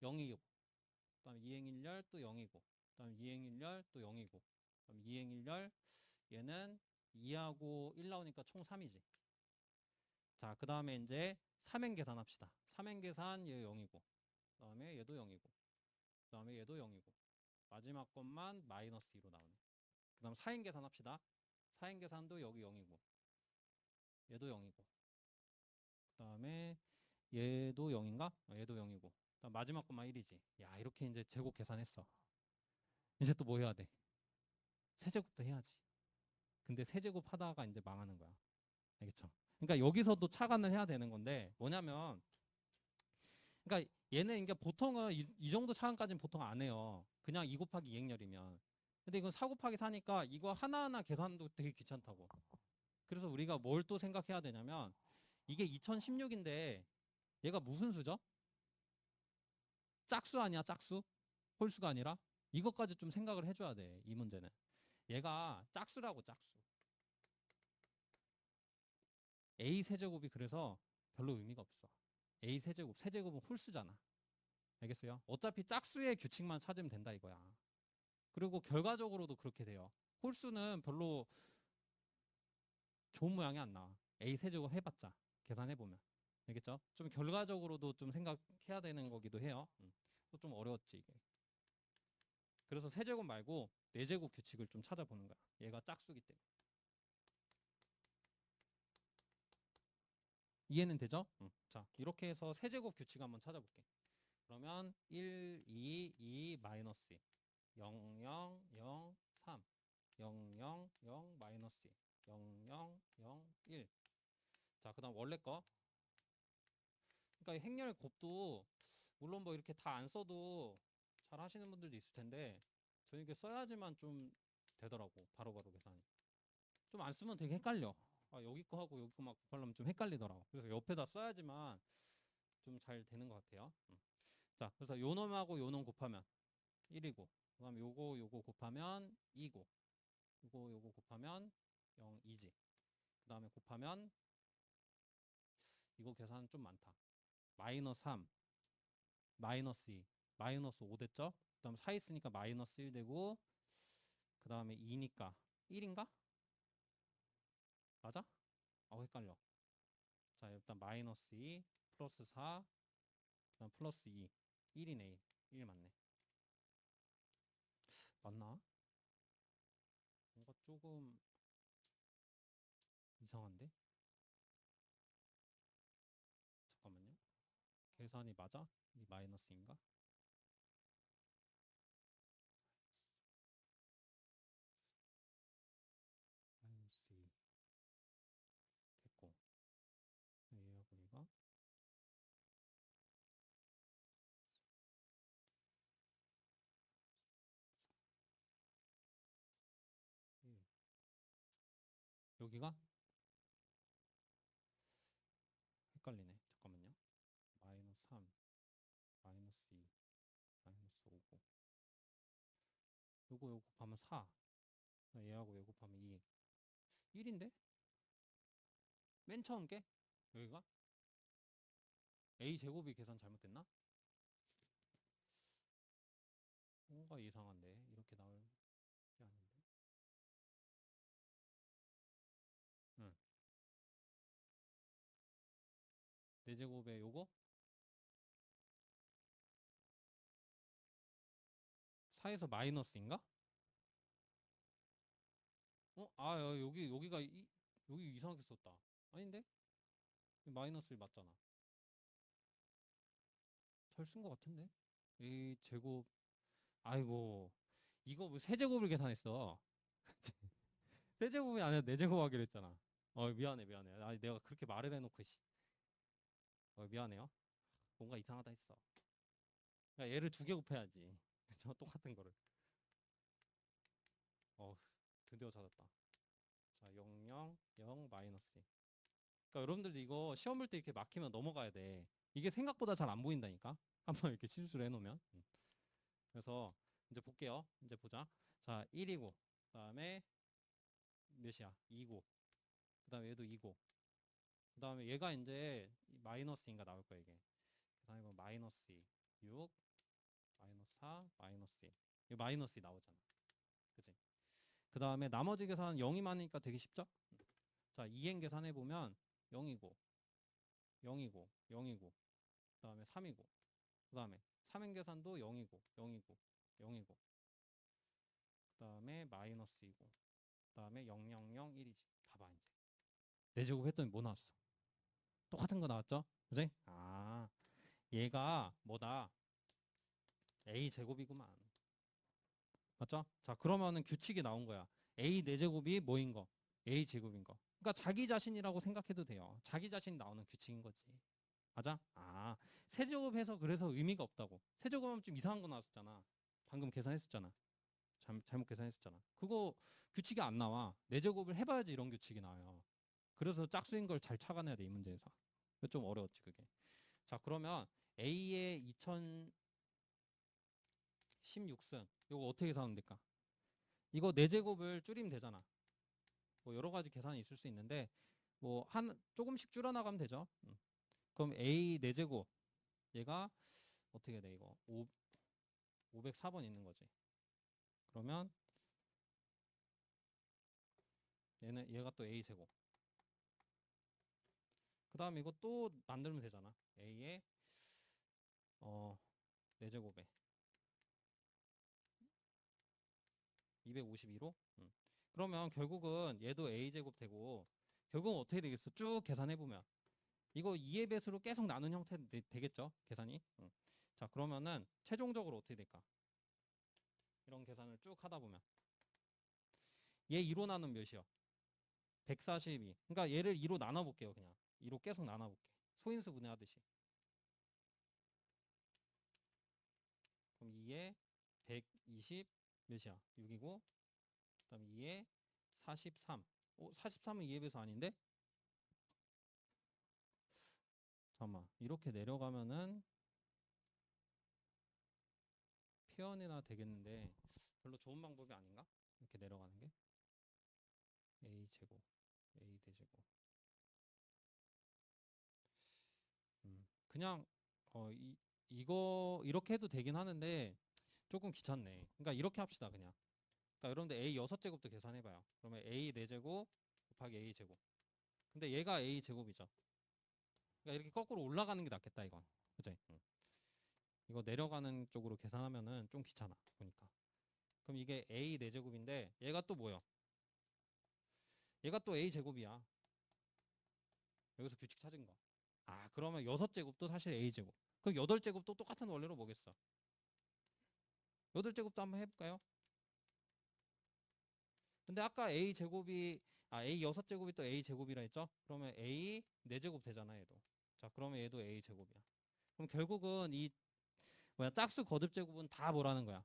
0이고, 그 다음에 2행 1열 또 0이고, 그 다음에 2행 1열 또 0이고, 그 다음에 2행 1열 얘는 2하고 1 나오니까 총 3이지. 자, 그 다음에 이제 3행 계산합시다. 3행 계산 얘 0이고, 그 다음에 얘도 0이고, 그 다음에 얘도 0이고, 마지막 것만 마이너스 2로 나오네. 그 다음 4행 계산합시다. 4행 계산도 여기 0이고, 얘도 0이고, 그 다음에 얘도 0인가? 얘도 0이고. 마지막 것만 1이지. 야, 이렇게 이제 제곱 계산했어. 이제 또 뭐 해야 돼? 세제곱도 해야지. 근데 세제곱 하다가 이제 망하는 거야. 알겠죠? 그러니까 여기서도 차관을 해야 되는 건데 뭐냐면 그러니까 얘는 이게 보통은 이 정도 차관까지는 보통 안 해요. 그냥 2 곱하기 2행렬이면. 근데 이건 4 곱하기 4니까 이거 하나하나 계산도 되게 귀찮다고. 그래서 우리가 뭘 또 생각해야 되냐면 이게 2016인데 얘가 무슨 수죠? 짝수 아니야, 짝수? 홀수가 아니라? 이것까지 좀 생각을 해줘야 돼, 이 문제는. 얘가 짝수라고, 짝수. A 세제곱이 그래서 별로 의미가 없어. A 세제곱, 세제곱은 홀수잖아. 알겠어요? 어차피 짝수의 규칙만 찾으면 된다 이거야. 그리고 결과적으로도 그렇게 돼요. 홀수는 별로 좋은 모양이 안 나와. A 세제곱 해봤자, 계산해보면. 알겠죠? 좀 결과적으로도 좀 생각해야 되는 거기도 해요. 좀 어려웠지, 이게. 그래서 세제곱 말고 네제곱 규칙을 좀 찾아보는 거야. 얘가 짝수기 때문에. 이해는 되죠? 자, 이렇게 해서 세제곱 규칙 한번 찾아볼게. 그러면 1, 2, 2 마이너스 2, 0, 0, 0, 3, 0, 0, 0 마이너스 2, 0, 0, 0, 1. 자, 그 다음 원래 거. 그러니까 행렬 곱도 물론 뭐 이렇게 다 안 써도 잘 하시는 분들도 있을 텐데 저는 이게 써야지만 좀 되더라고. 바로바로 계산이. 좀 안 쓰면 되게 헷갈려. 아, 여기 거 하고 여기 거 막 곱하려면 좀 헷갈리더라고. 그래서 옆에다 써야지만 좀 잘 되는 것 같아요. 자, 그래서 요 놈하고 요 놈 곱하면 1이고, 그 다음에 요거 곱하면 2고, 요거 곱하면 0, 2지. 그 다음에 곱하면 이거 계산 좀 많다. 마이너스 3, 마이너스 2, 마이너스 5 됐죠? 그 다음 4 있으니까 마이너스 1 되고, 그 다음에 2니까 1인가? 맞아? 헷갈려. 자, 일단 마이너스 2, 플러스 4, 그 다음 플러스 2, 1이네. 1 맞네. 맞나? 뭔가 조금 이상한데? 잠깐만요. 계산이 맞아? 이 마이너스인가? 마이너스 2 됐고, 얘하고 얘가 예. 여기가 헷갈리네. 잠깐만요. 마이너스 3, 마이너스 2, 마이너스 5고 요거 곱하면 4, 얘하고 얘 곱하면 2. 1인데? 맨 처음 게? 여기가? A제곱이 계산 잘못됐나? 뭔가 이상한데 이렇게 나올 게 아닌데. 응. 4제곱에 요거? 4에서 마이너스인가? 여기가 여기 이상하게 썼다. 아닌데? 마이너스 1 맞잖아. 잘 쓴 것 같은데? A 제곱. 아이고, 이거 뭐 세제곱을 계산했어. 세제곱이 아니라 네제곱 하기로 했잖아. 미안해. 아니, 내가 그렇게 말을 해놓고, 씨. 미안해요. 뭔가 이상하다 했어. 야, 얘를 2개 곱해야지. 저 똑같은 거를. 어, 드디어 찾았다. 자, 0, 0, 0, 마이너스. 그러니까 여러분들도 이거 시험 볼 때 이렇게 막히면 넘어가야 돼. 이게 생각보다 잘 안 보인다니까. 한번 이렇게 실수를 해놓으면. 그래서 이제 볼게요. 이제 보자. 자, 1이고, 그 다음에 몇이야? 2고, 그 다음에 얘도 2고, 그 다음에 얘가 이제 마이너스인가 나올 거야, 이게. 계산해 보면 마이너스 2, 6, 마이너스 4, 마이너스 1. 이거 마이너스 2 나오잖아. 그치? 그 다음에 나머지 계산 0이 많으니까 되게 쉽죠? 자, 2행 계산해 보면 0이고, 0이고, 0이고, 그 다음에 3이고, 그 다음에 3행 계산도 0이고, 0이고, 0이고, 그 다음에 마이너스 2고, 그 다음에 0, 0, 0, 1이지. 봐봐, 이제. 4제곱 했더니 뭐 나왔어? 똑같은 거 나왔죠? 그지? 아, 얘가 뭐다? A 제곱이구만. 맞죠? 자, 그러면은 규칙이 나온 거야. A 4제곱이 뭐인 거? A 제곱인 거. 그러니까 자기 자신이라고 생각해도 돼요. 자기 자신이 나오는 규칙인 거지. 맞아? 세제곱해서 그래서 의미가 없다고. 세제곱하면 좀 이상한 거 나왔었잖아. 방금 계산했었잖아. 잘못 계산했었잖아. 그거 규칙이 안 나와. 4제곱을 해봐야지 이런 규칙이 나와요. 그래서 짝수인 걸 잘 착안해야 돼, 이 문제에서. 좀 어려웠지, 그게. 자, 그러면 A의 2016승. 이거 어떻게 계산하면 될까? 이거 4제곱을 줄이면 되잖아. 뭐 여러 가지 계산이 있을 수 있는데 뭐 조금씩 줄여 나가면 되죠. 그럼 A 4제곱 얘가 어떻게 돼 이거 504번 있는 거지. 그러면 얘가 또 A 제곱. 그 다음에 이거 또 만들면 되잖아. A의 4제곱에 252로. 그러면 결국은 얘도 A 제곱 되고 결국은 어떻게 되겠어? 쭉 계산해 보면 이거 2의 배수로 계속 나눈 형태 되겠죠? 계산이. 자, 그러면은 최종적으로 어떻게 될까? 이런 계산을 쭉 하다 보면 얘 2로 나누면 몇이요? 142. 그러니까 얘를 2로 나눠볼게요. 그냥 2로 계속 나눠볼게. 소인수 분해하듯이. 그럼 2에 120 몇이야? 6이고 그다음 2에 43. 43은 2의 배수 아닌데? 잠깐만. 이렇게 내려가면은 표현이나 되겠는데 별로 좋은 방법이 아닌가? 이렇게 내려가는 게. a 제곱, a 대제곱. 그냥 이거 이렇게 해도 되긴 하는데 조금 귀찮네. 그러니까 이렇게 합시다 그냥. 그러니까 여러분들 a 6제곱도 계산해봐요. 그러면 a 4제곱 곱하기 a 제곱. 근데 얘가 a 제곱이죠. 그러니까 이렇게 거꾸로 올라가는 게 낫겠다 이건. 그치? 이거 내려가는 쪽으로 계산하면은 좀 귀찮아 보니까. 그럼 이게 a 4제곱인데 얘가 또 뭐야? 얘가 또 a 제곱이야. 여기서 규칙 찾은 거. 아, 그러면 6제곱도 사실 a 제곱. 그럼 8제곱도 똑같은 원리로 뭐겠어? 8제곱도 한번 해볼까요? 근데 아까 a 제곱이 a 6제곱이 또 a 제곱이라 했죠? 그러면 a 4제곱 되잖아 얘도. 자, 그러면 얘도 a 제곱이야. 그럼 결국은 이 뭐야 짝수 거듭 제곱은 다 뭐라는 거야?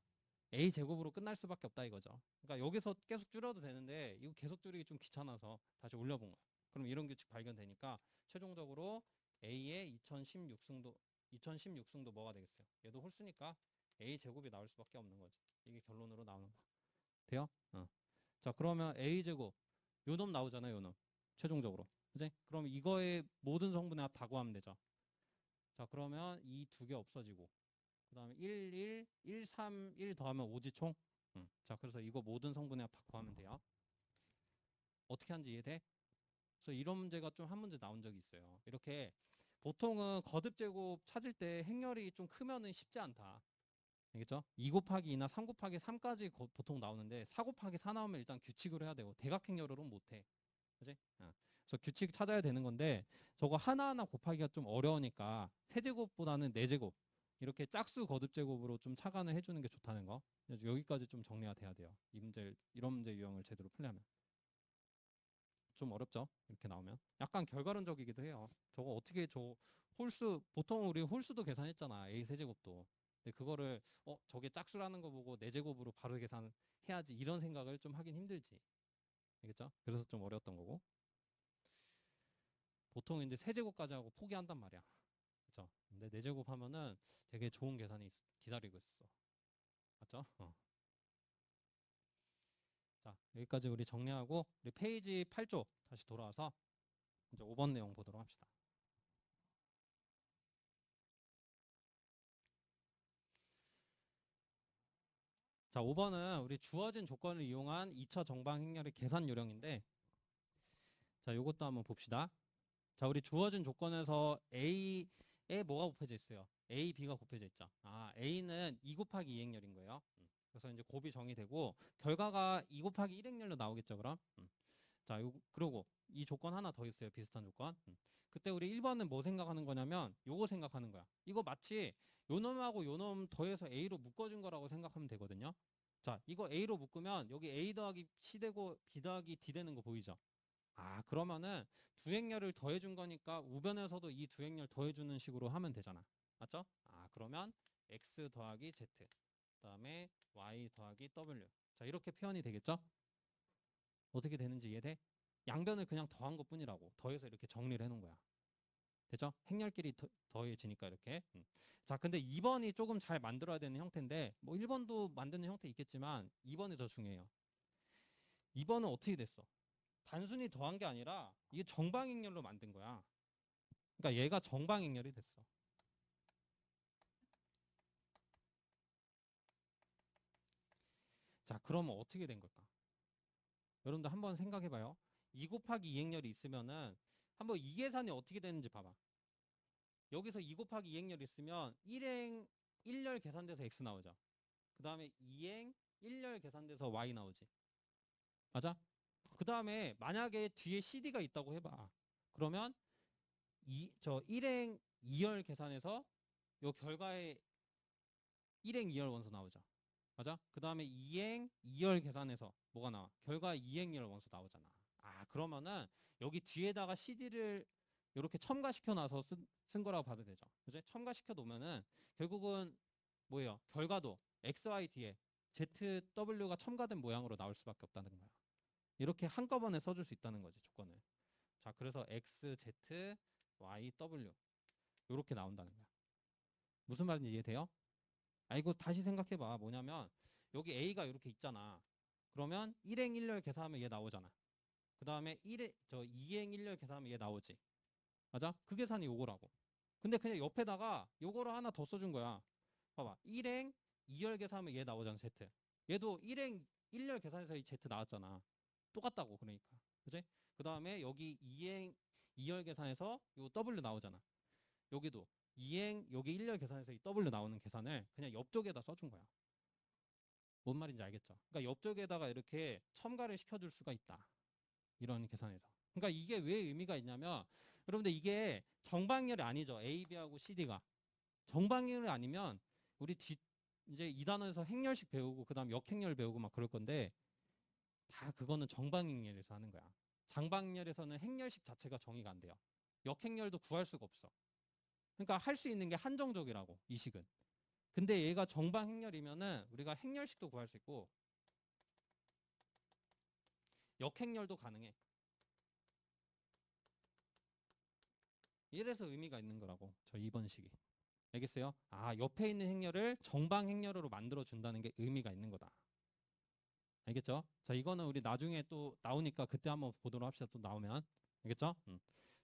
a 제곱으로 끝날 수밖에 없다 이거죠. 그러니까 여기서 계속 줄여도 되는데 이거 계속 줄이기 좀 귀찮아서 다시 올려본 거야. 그럼 이런 규칙 발견되니까 최종적으로 a의 2016승도 뭐가 되겠어요? 얘도 홀수니까 a 제곱이 나올 수밖에 없는 거지. 이게 결론으로 나오는 거. 돼요? 자, 그러면 a제곱 요 놈 나오잖아요, 요 놈. 최종적으로. 그지? 그럼 이거의 모든 성분의 합 다 구하면 되죠. 자, 그러면 이 두 개 없어지고 그 다음에 1, 1, 1, 3, 1 더하면 5지 총. 자, 그래서 이거 모든 성분의 합 다 구하면 돼요. 어떻게 하는지 이해돼? 그래서 이런 문제가 좀 한 문제 나온 적이 있어요. 이렇게 보통은 거듭 제곱 찾을 때 행렬이 좀 크면은 쉽지 않다. 알겠죠? 2 곱하기 2나 3 곱하기 3까지 보통 나오는데 4 곱하기 4 나오면 일단 규칙으로 해야 되고 대각행렬로는 못해. 그지? 그래서 규칙 찾아야 되는 건데 저거 하나하나 곱하기가 좀 어려우니까 세제곱보다는 네제곱 이렇게 짝수 거듭 제곱으로 좀 차관을 해주는 게 좋다는 거. 그래서 여기까지 좀 정리가 돼야 돼요. 이 문제 이런 문제 유형을 제대로 풀려면 좀 어렵죠. 이렇게 나오면 약간 결과론적이기도 해요. 저거 어떻게 저 홀수 보통 우리 홀수도 계산했잖아. a 세제곱도. 근데 그거를 저게 짝수라는 거 보고 네제곱으로 바로 계산해야지 이런 생각을 좀 하긴 힘들지. 알겠죠? 그래서 좀 어려웠던 거고. 보통 이제 세제곱까지 하고 포기한단 말이야. 그렇죠? 근데 네제곱 하면은 되게 좋은 계산이 기다리고 있어. 맞죠? 자, 여기까지 우리 정리하고 우리 페이지 8쪽 다시 돌아와서 이제 5번 내용 보도록 합시다. 자, 5번은 우리 주어진 조건을 이용한 2차 정방 행렬의 계산 요령인데 자, 요것도 한번 봅시다. 자, 우리 주어진 조건에서 A에 뭐가 곱해져 있어요? A, B가 곱해져 있죠. 아, A는 2 곱하기 2 행렬인 거예요. 그래서 이제 곱이 정의되고 결과가 2 곱하기 1 행렬로 나오겠죠, 그럼? 자, 그러고 이 조건 하나 더 있어요. 비슷한 조건. 그때 우리 1번은 뭐 생각하는 거냐면 요거 생각하는 거야. 이거 마치 요 놈하고 요 놈 더해서 A로 묶어준 거라고 생각하면 되거든요. 자, 이거 A로 묶으면 여기 A 더하기 C 되고 B 더하기 D 되는 거 보이죠? 아, 그러면은 두 행렬을 더해준 거니까 우변에서도 이 두 행렬 더해주는 식으로 하면 되잖아. 맞죠? 아, 그러면 X 더하기 Z 그다음에 Y 더하기 W. 자, 이렇게 표현이 되겠죠? 어떻게 되는지 이해돼? 양변을 그냥 더한 것 뿐이라고. 더해서 이렇게 정리를 해놓은 거야. 됐죠? 행렬끼리 더해지니까 이렇게. 자, 근데 2번이 조금 잘 만들어야 되는 형태인데 뭐 1번도 만드는 형태 있겠지만 2번이 더 중요해요. 2번은 어떻게 됐어? 단순히 더한 게 아니라 이게 정방행렬로 만든 거야. 그러니까 얘가 정방행렬이 됐어. 자, 그러면 어떻게 된 걸까? 여러분들 한번 생각해봐요. 2 곱하기 2행렬이 있으면은 한번 이 계산이 어떻게 되는지 봐봐. 여기서 2 곱하기 2행렬이 있으면 1열 계산돼서 x 나오죠. 그 다음에 2행 1열 계산돼서 y 나오지. 맞아? 그 다음에 만약에 뒤에 cd가 있다고 해봐. 그러면 저 1행 2열 계산해서 요 결과에 1행 2열 원소 나오죠. 맞아? 그 다음에 2행 2열 계산해서 뭐가 나와? 결과 2행 2열 원소 나오잖아. 아, 그러면은 여기 뒤에다가 CD를 이렇게 첨가시켜 놔서 쓴 거라고 봐도 되죠. 그지? 첨가시켜 놓으면은 결국은 뭐예요? 결과도 XYD에 ZW가 첨가된 모양으로 나올 수밖에 없다는 거야. 이렇게 한꺼번에 써줄 수 있다는 거지, 조건을. 자, 그래서 X, Z, Y, W 이렇게 나온다는 거야. 무슨 말인지 이해돼요? 아, 이거 다시 생각해봐. 뭐냐면 여기 A가 이렇게 있잖아. 그러면 1행 1열 계산하면 얘 나오잖아. 그 다음에 2행 1열 계산하면 얘 나오지. 맞아? 그 계산이 요거라고. 근데 그냥 옆에다가 요거를 하나 더 써준 거야. 봐봐. 1행 2열 계산하면 얘 나오잖아, Z. 얘도 1행 1열 계산해서 이 Z 나왔잖아. 똑같다고, 그러니까. 그지? 그 다음에 여기 2행 2열 계산해서 요 W 나오잖아. 여기도 2행 여기 1열 계산해서 이 W 나오는 계산을 그냥 옆쪽에다 써준 거야. 뭔 말인지 알겠죠? 그러니까 옆쪽에다가 이렇게 첨가를 시켜줄 수가 있다. 이런 계산에서. 그러니까 이게 왜 의미가 있냐면 여러분들 이게 정방열이 아니죠. A, B하고 CD가. 정방열이 아니면 우리 이제 2단원에서 행렬식 배우고 그다음 역행렬 배우고 막 그럴 건데 다 그거는 정방행렬에서 하는 거야. 장방열에서는 행렬식 자체가 정의가 안 돼요. 역행렬도 구할 수가 없어. 그러니까 할 수 있는 게 한정적이라고 이 식은. 근데 얘가 정방행렬이면은 우리가 행렬식도 구할 수 있고 역행렬도 가능해. 이래서 의미가 있는 거라고. 저 2번 식이. 알겠어요? 아, 옆에 있는 행렬을 정방 행렬으로 만들어 준다는 게 의미가 있는 거다. 알겠죠? 자, 이거는 우리 나중에 또 나오니까 그때 한번 보도록 합시다. 또 나오면. 알겠죠?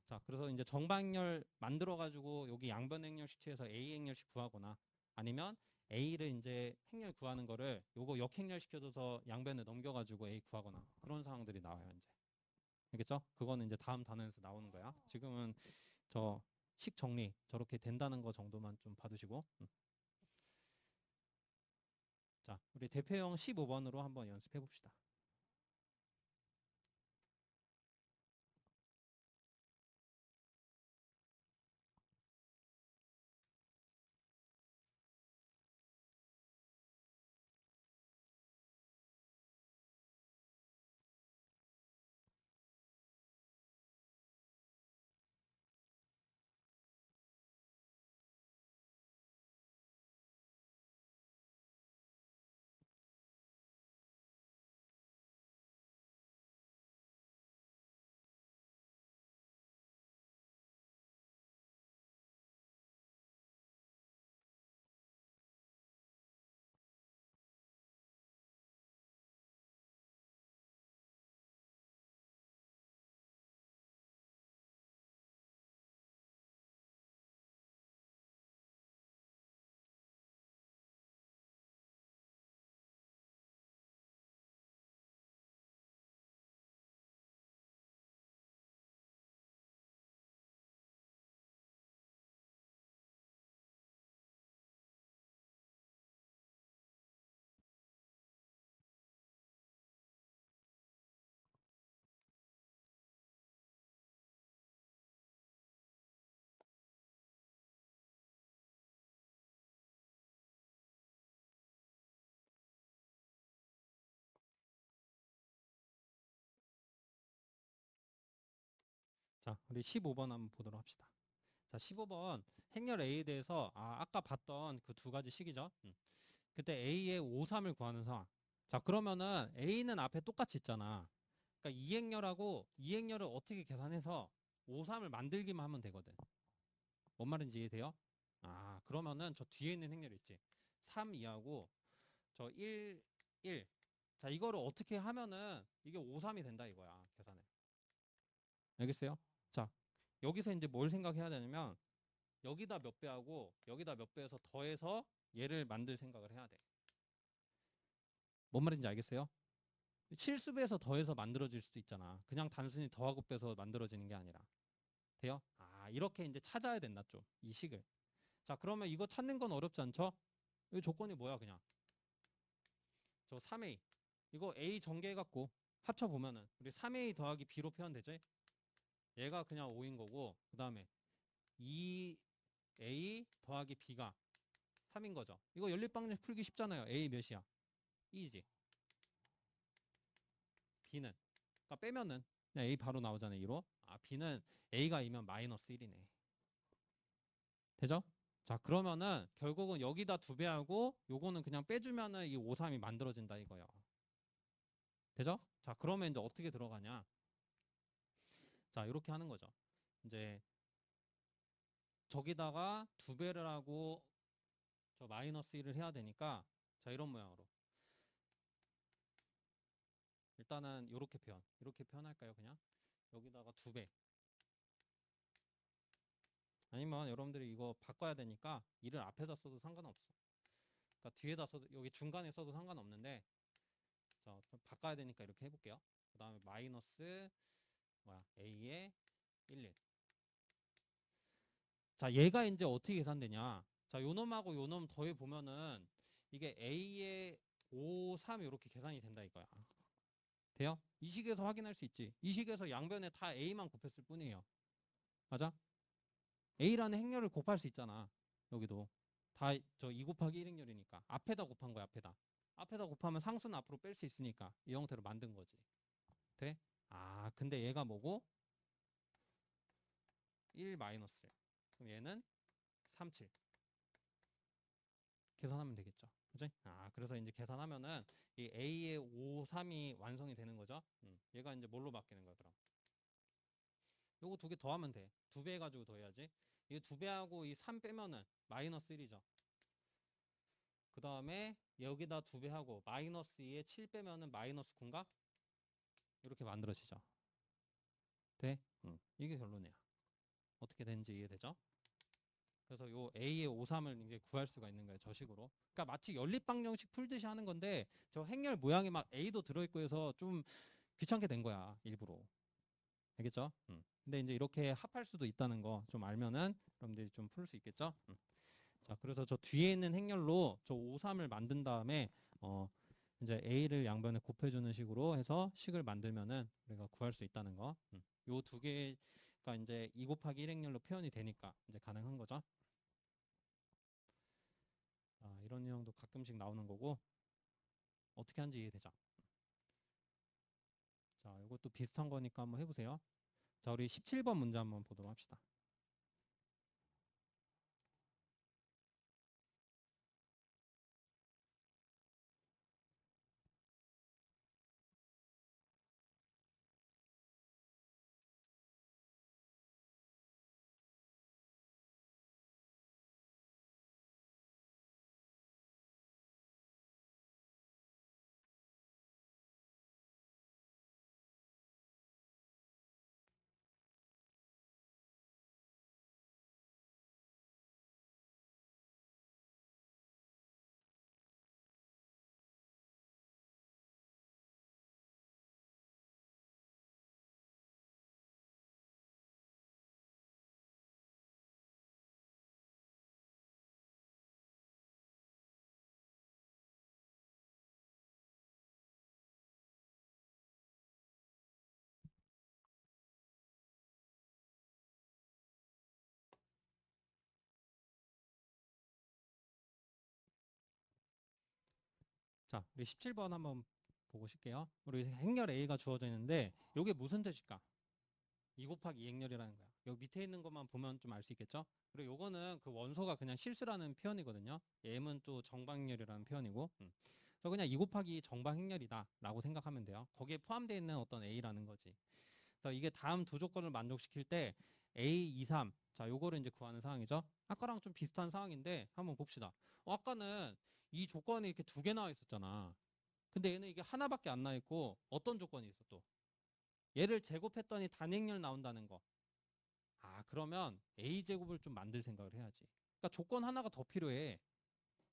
자, 그래서 이제 정방열 만들어 가지고 여기 양변 행렬 시트에서 A 행렬식 구하거나 아니면 A를 이제 행렬 구하는 거를 요거 역행렬 시켜줘서 양변에 넘겨가지고 A 구하거나 그런 상황들이 나와요, 이제. 알겠죠? 그거는 이제 다음 단원에서 나오는 거야. 지금은 저 식 정리 저렇게 된다는 거 정도만 좀 봐두시고. 자, 우리 대표형 15번으로 한번 연습해 봅시다. 자, 우리 15번 한번 보도록 합시다. 자, 15번 행렬 A에 대해서 아까 봤던 그 두 가지 식이죠. 그때 A의 5, 3을 구하는 상황. 자, 그러면은 A는 앞에 똑같이 있잖아. 그러니까 이행렬하고 이행렬을 어떻게 계산해서 5, 3을 만들기만 하면 되거든. 뭔 말인지 이해돼요? 아, 그러면은 저 뒤에 있는 행렬 있지. 3, 2하고 저 1, 1. 자, 이거를 어떻게 하면은 이게 5, 3이 된다 이거야, 계산을. 알겠어요? 자, 여기서 이제 뭘 생각해야 되냐면 여기다 몇 배하고 여기다 몇 배해서 더해서 얘를 만들 생각을 해야 돼. 뭔 말인지 알겠어요? 실수배에서 더해서 만들어질 수도 있잖아. 그냥 단순히 더하고 빼서 만들어지는 게 아니라. 돼요? 아, 이렇게 이제 찾아야 된다, 좀. 이 식을. 자, 그러면 이거 찾는 건 어렵지 않죠? 이 조건이 뭐야, 그냥. 저 3A. 이거 A 전개해갖고 합쳐보면은 우리 3A 더하기 B로 표현되죠? 얘가 그냥 5인 거고, 그 다음에 2a 더하기 b가 3인 거죠. 이거 연립방정식 풀기 쉽잖아요. a 몇이야? 2지. b는 그러니까 빼면은 그냥 a 바로 나오잖아요. 2로. 아, b는 a가 2면 마이너스 1이네. 되죠? 자, 그러면은 결국은 여기다 2배하고 요거는 그냥 빼주면은 이 5, 3이 만들어진다 이거예요. 되죠? 자, 그러면 이제 어떻게 들어가냐? 자, 이렇게 하는 거죠. 이제 저기다가 2배를 하고 저 마이너스 1을 해야 되니까 자, 이런 모양으로. 일단은 이렇게 표현할까요? 그냥 여기다가 2배. 아니면 여러분들이 이거 바꿔야 되니까 1을 앞에다 써도 상관없어. 그러니까 뒤에다 써도 여기 중간에 써도 상관없는데 자, 바꿔야 되니까 이렇게 해볼게요. 그 다음에 마이너스 a의 11. 자, 얘가 이제 어떻게 계산되냐? 자, 요놈하고 요놈 더해 보면은 이게 a의 5, 3 이렇게 계산이 된다 이거야. 돼요? 이 식에서 확인할 수 있지. 이 식에서 양변에 다 a만 곱했을 뿐이에요. 맞아? a라는 행렬을 곱할 수 있잖아. 여기도 다 저 2 곱하기 1 행렬이니까 앞에다 곱한 거야. 앞에다 곱하면 상수는 앞으로 뺄 수 있으니까 이 형태로 만든 거지. 돼? 아, 근데 얘가 뭐고? 1 마이너스. 그럼 얘는 3, 7. 계산하면 되겠죠. 그지? 아, 그래서 이제 계산하면은 이 a의 5, 3이 완성이 되는 거죠. 얘가 이제 뭘로 바뀌는 거야, 그럼? 요거 2개 더하면 돼. 2배 해가지고 더해야지. 이 2배하고 이 3 빼면은 마이너스 1이죠. 그 다음에 여기다 2배하고 마이너스 2에 7 빼면은 마이너스 9인가? 이렇게 만들어지죠. 돼? 이게 결론이야. 어떻게 되는지 이해되죠? 그래서 요 A의 5, 3을 이제 구할 수가 있는 거예요. 저 식으로. 그러니까 마치 연립방정식 풀듯이 하는 건데 저 행렬 모양이 막 A도 들어있고 해서 좀 귀찮게 된 거야. 일부러. 알겠죠? 근데 이제 이렇게 합할 수도 있다는 거 좀 알면은 여러분들이 좀 풀 수 있겠죠? 자, 그래서 저 뒤에 있는 행렬로 저 5, 3을 만든 다음에 이제 A를 양변에 곱해주는 식으로 해서 식을 만들면은 우리가 구할 수 있다는 거. 요 2개가 이제 2 곱하기 1 행렬로 표현이 되니까 이제 가능한 거죠. 이런 유형도 가끔씩 나오는 거고 어떻게 하는지 이해되죠? 자, 이것도 비슷한 거니까 한번 해보세요. 자, 우리 17번 문제 한번 보도록 합시다. 자, 우리 17번 한번 보고 쉴게요. 우리 행렬 A가 주어져 있는데 이게 무슨 뜻일까? 2 곱하기 2 행렬이라는 거야. 여기 밑에 있는 것만 보면 좀 알 수 있겠죠? 그리고 요거는 그 원소가 그냥 실수라는 표현이거든요. M은 또 정방행렬이라는 표현이고. 그래서 그냥 2 곱하기 2 정방행렬이다 라고 생각하면 돼요. 거기에 포함되어 있는 어떤 A라는 거지. 그래서 이게 다음 두 조건을 만족시킬 때 A, 2, 3. 자, 요거를 이제 구하는 상황이죠. 아까랑 좀 비슷한 상황인데 한번 봅시다. 아까는 이 조건이 이렇게 2개 나와 있었잖아. 근데 얘는 이게 하나밖에 안 나와 있고 어떤 조건이 있어 또? 얘를 제곱했더니 단행렬 나온다는 거. 아, 그러면 A제곱을 좀 만들 생각을 해야지. 그러니까 조건 하나가 더 필요해.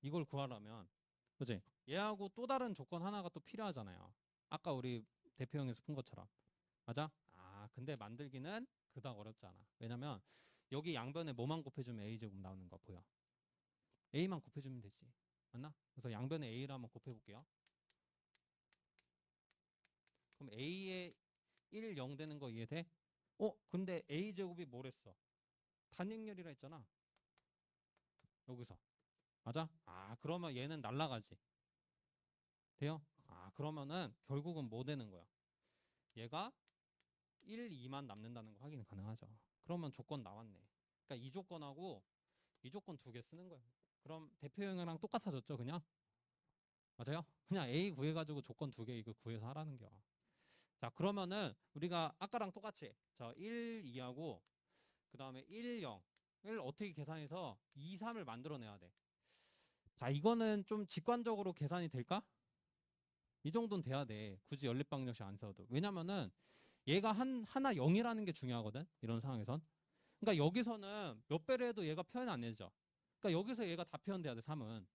이걸 구하려면. 그지? 얘하고 또 다른 조건 하나가 또 필요하잖아요. 아까 우리 대표형에서 푼 것처럼. 맞아? 아, 근데 만들기는 그닥 어렵지 않아. 왜냐면 여기 양변에 뭐만 곱해주면 A제곱 나오는 거 보여. A만 곱해주면 되지. 맞나? 그래서 양변에 A를 한번 곱해볼게요. 그럼 A에 1, 0 되는 거 이해돼? 근데 A제곱이 뭐랬어? 단행렬이라 했잖아. 여기서. 맞아? 아, 그러면 얘는 날라가지. 돼요? 아, 그러면은 결국은 뭐 되는 거야? 얘가 1, 2만 남는다는 거 확인이 가능하죠. 그러면 조건 나왔네. 그러니까 이 조건하고 이 조건 두 개 쓰는 거예요. 그럼 대표형이랑 똑같아졌죠, 그냥? 맞아요? 그냥 A 구해가지고 조건 두 개 이거 구해서 하라는 겨. 자, 그러면은 우리가 아까랑 똑같이 자, 1, 2하고 그 다음에 1, 0을 어떻게 계산해서 2, 3을 만들어내야 돼. 자, 이거는 좀 직관적으로 계산이 될까? 이 정도는 돼야 돼. 굳이 연립방정식 안 써도. 왜냐면은 얘가 하나 0이라는 게 중요하거든. 이런 상황에선. 그러니까 여기서는 몇 배를 해도 얘가 표현 안 해져. 그러니까 여기서 얘가 다 표현돼야 돼, 3은.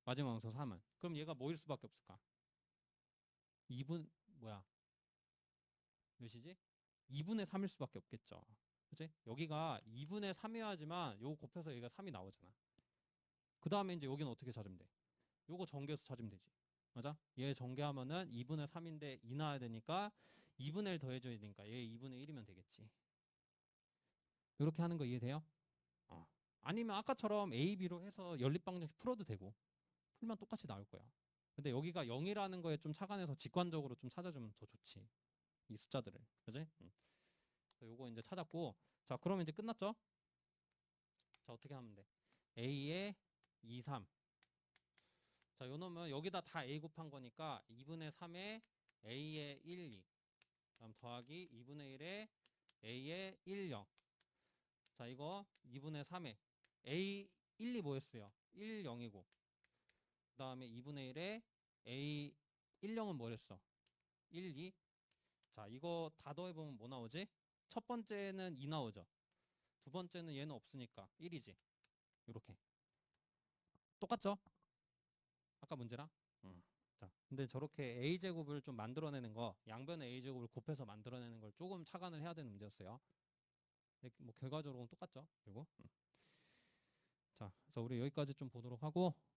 마지막 항수 3은. 그럼 얘가 뭐일 수밖에 없을까? 2분, 뭐야? 몇이지? 2분의 3일 수밖에 없겠죠. 그치? 여기가 2분의 3이어야지만 요거 곱해서 얘가 3이 나오잖아. 그 다음에 이제 여기는 어떻게 찾으면 돼? 요거 전개수 찾으면 되지. 맞아? 얘 전개하면은 2분의 3인데 2 나와야 되니까 2분의 1 더해줘야 되니까 얘 2분의 1이면 되겠지. 이렇게 하는 거 이해돼요? 어. 아니면 아까처럼 A, B로 해서 연립방정식 풀어도 되고 풀면 똑같이 나올 거야. 근데 여기가 0이라는 거에 좀 착안해서 직관적으로 좀 찾아주면 더 좋지. 이 숫자들을. 그지? 응. 요거 이제 찾았고 자 그러면 이제 끝났죠? 자 어떻게 하면 돼? A에 2, 3 자, 요 놈은 여기다 다 A 곱한 거니까 2분의 3에 A에 1, 2. 그럼 더하기 2분의 1에 A에 1, 0. 자, 이거 2분의 3에 A 1, 2 뭐였어요? 1, 0이고. 그 다음에 2분의 1에 A 1, 0은 뭐였어? 1, 2. 자, 이거 다 더해보면 뭐 나오지? 첫 번째는 2 나오죠. 두 번째는 얘는 없으니까 1이지. 이렇게. 똑같죠? 아까 문제랑? 자, 근데 저렇게 a제곱을 좀 만들어내는 거, 양변의 a제곱을 곱해서 만들어내는 걸 조금 착안을 해야 되는 문제였어요. 근데 뭐 결과적으로는 똑같죠. 그리고 자, 그래서 우리 여기까지 좀 보도록 하고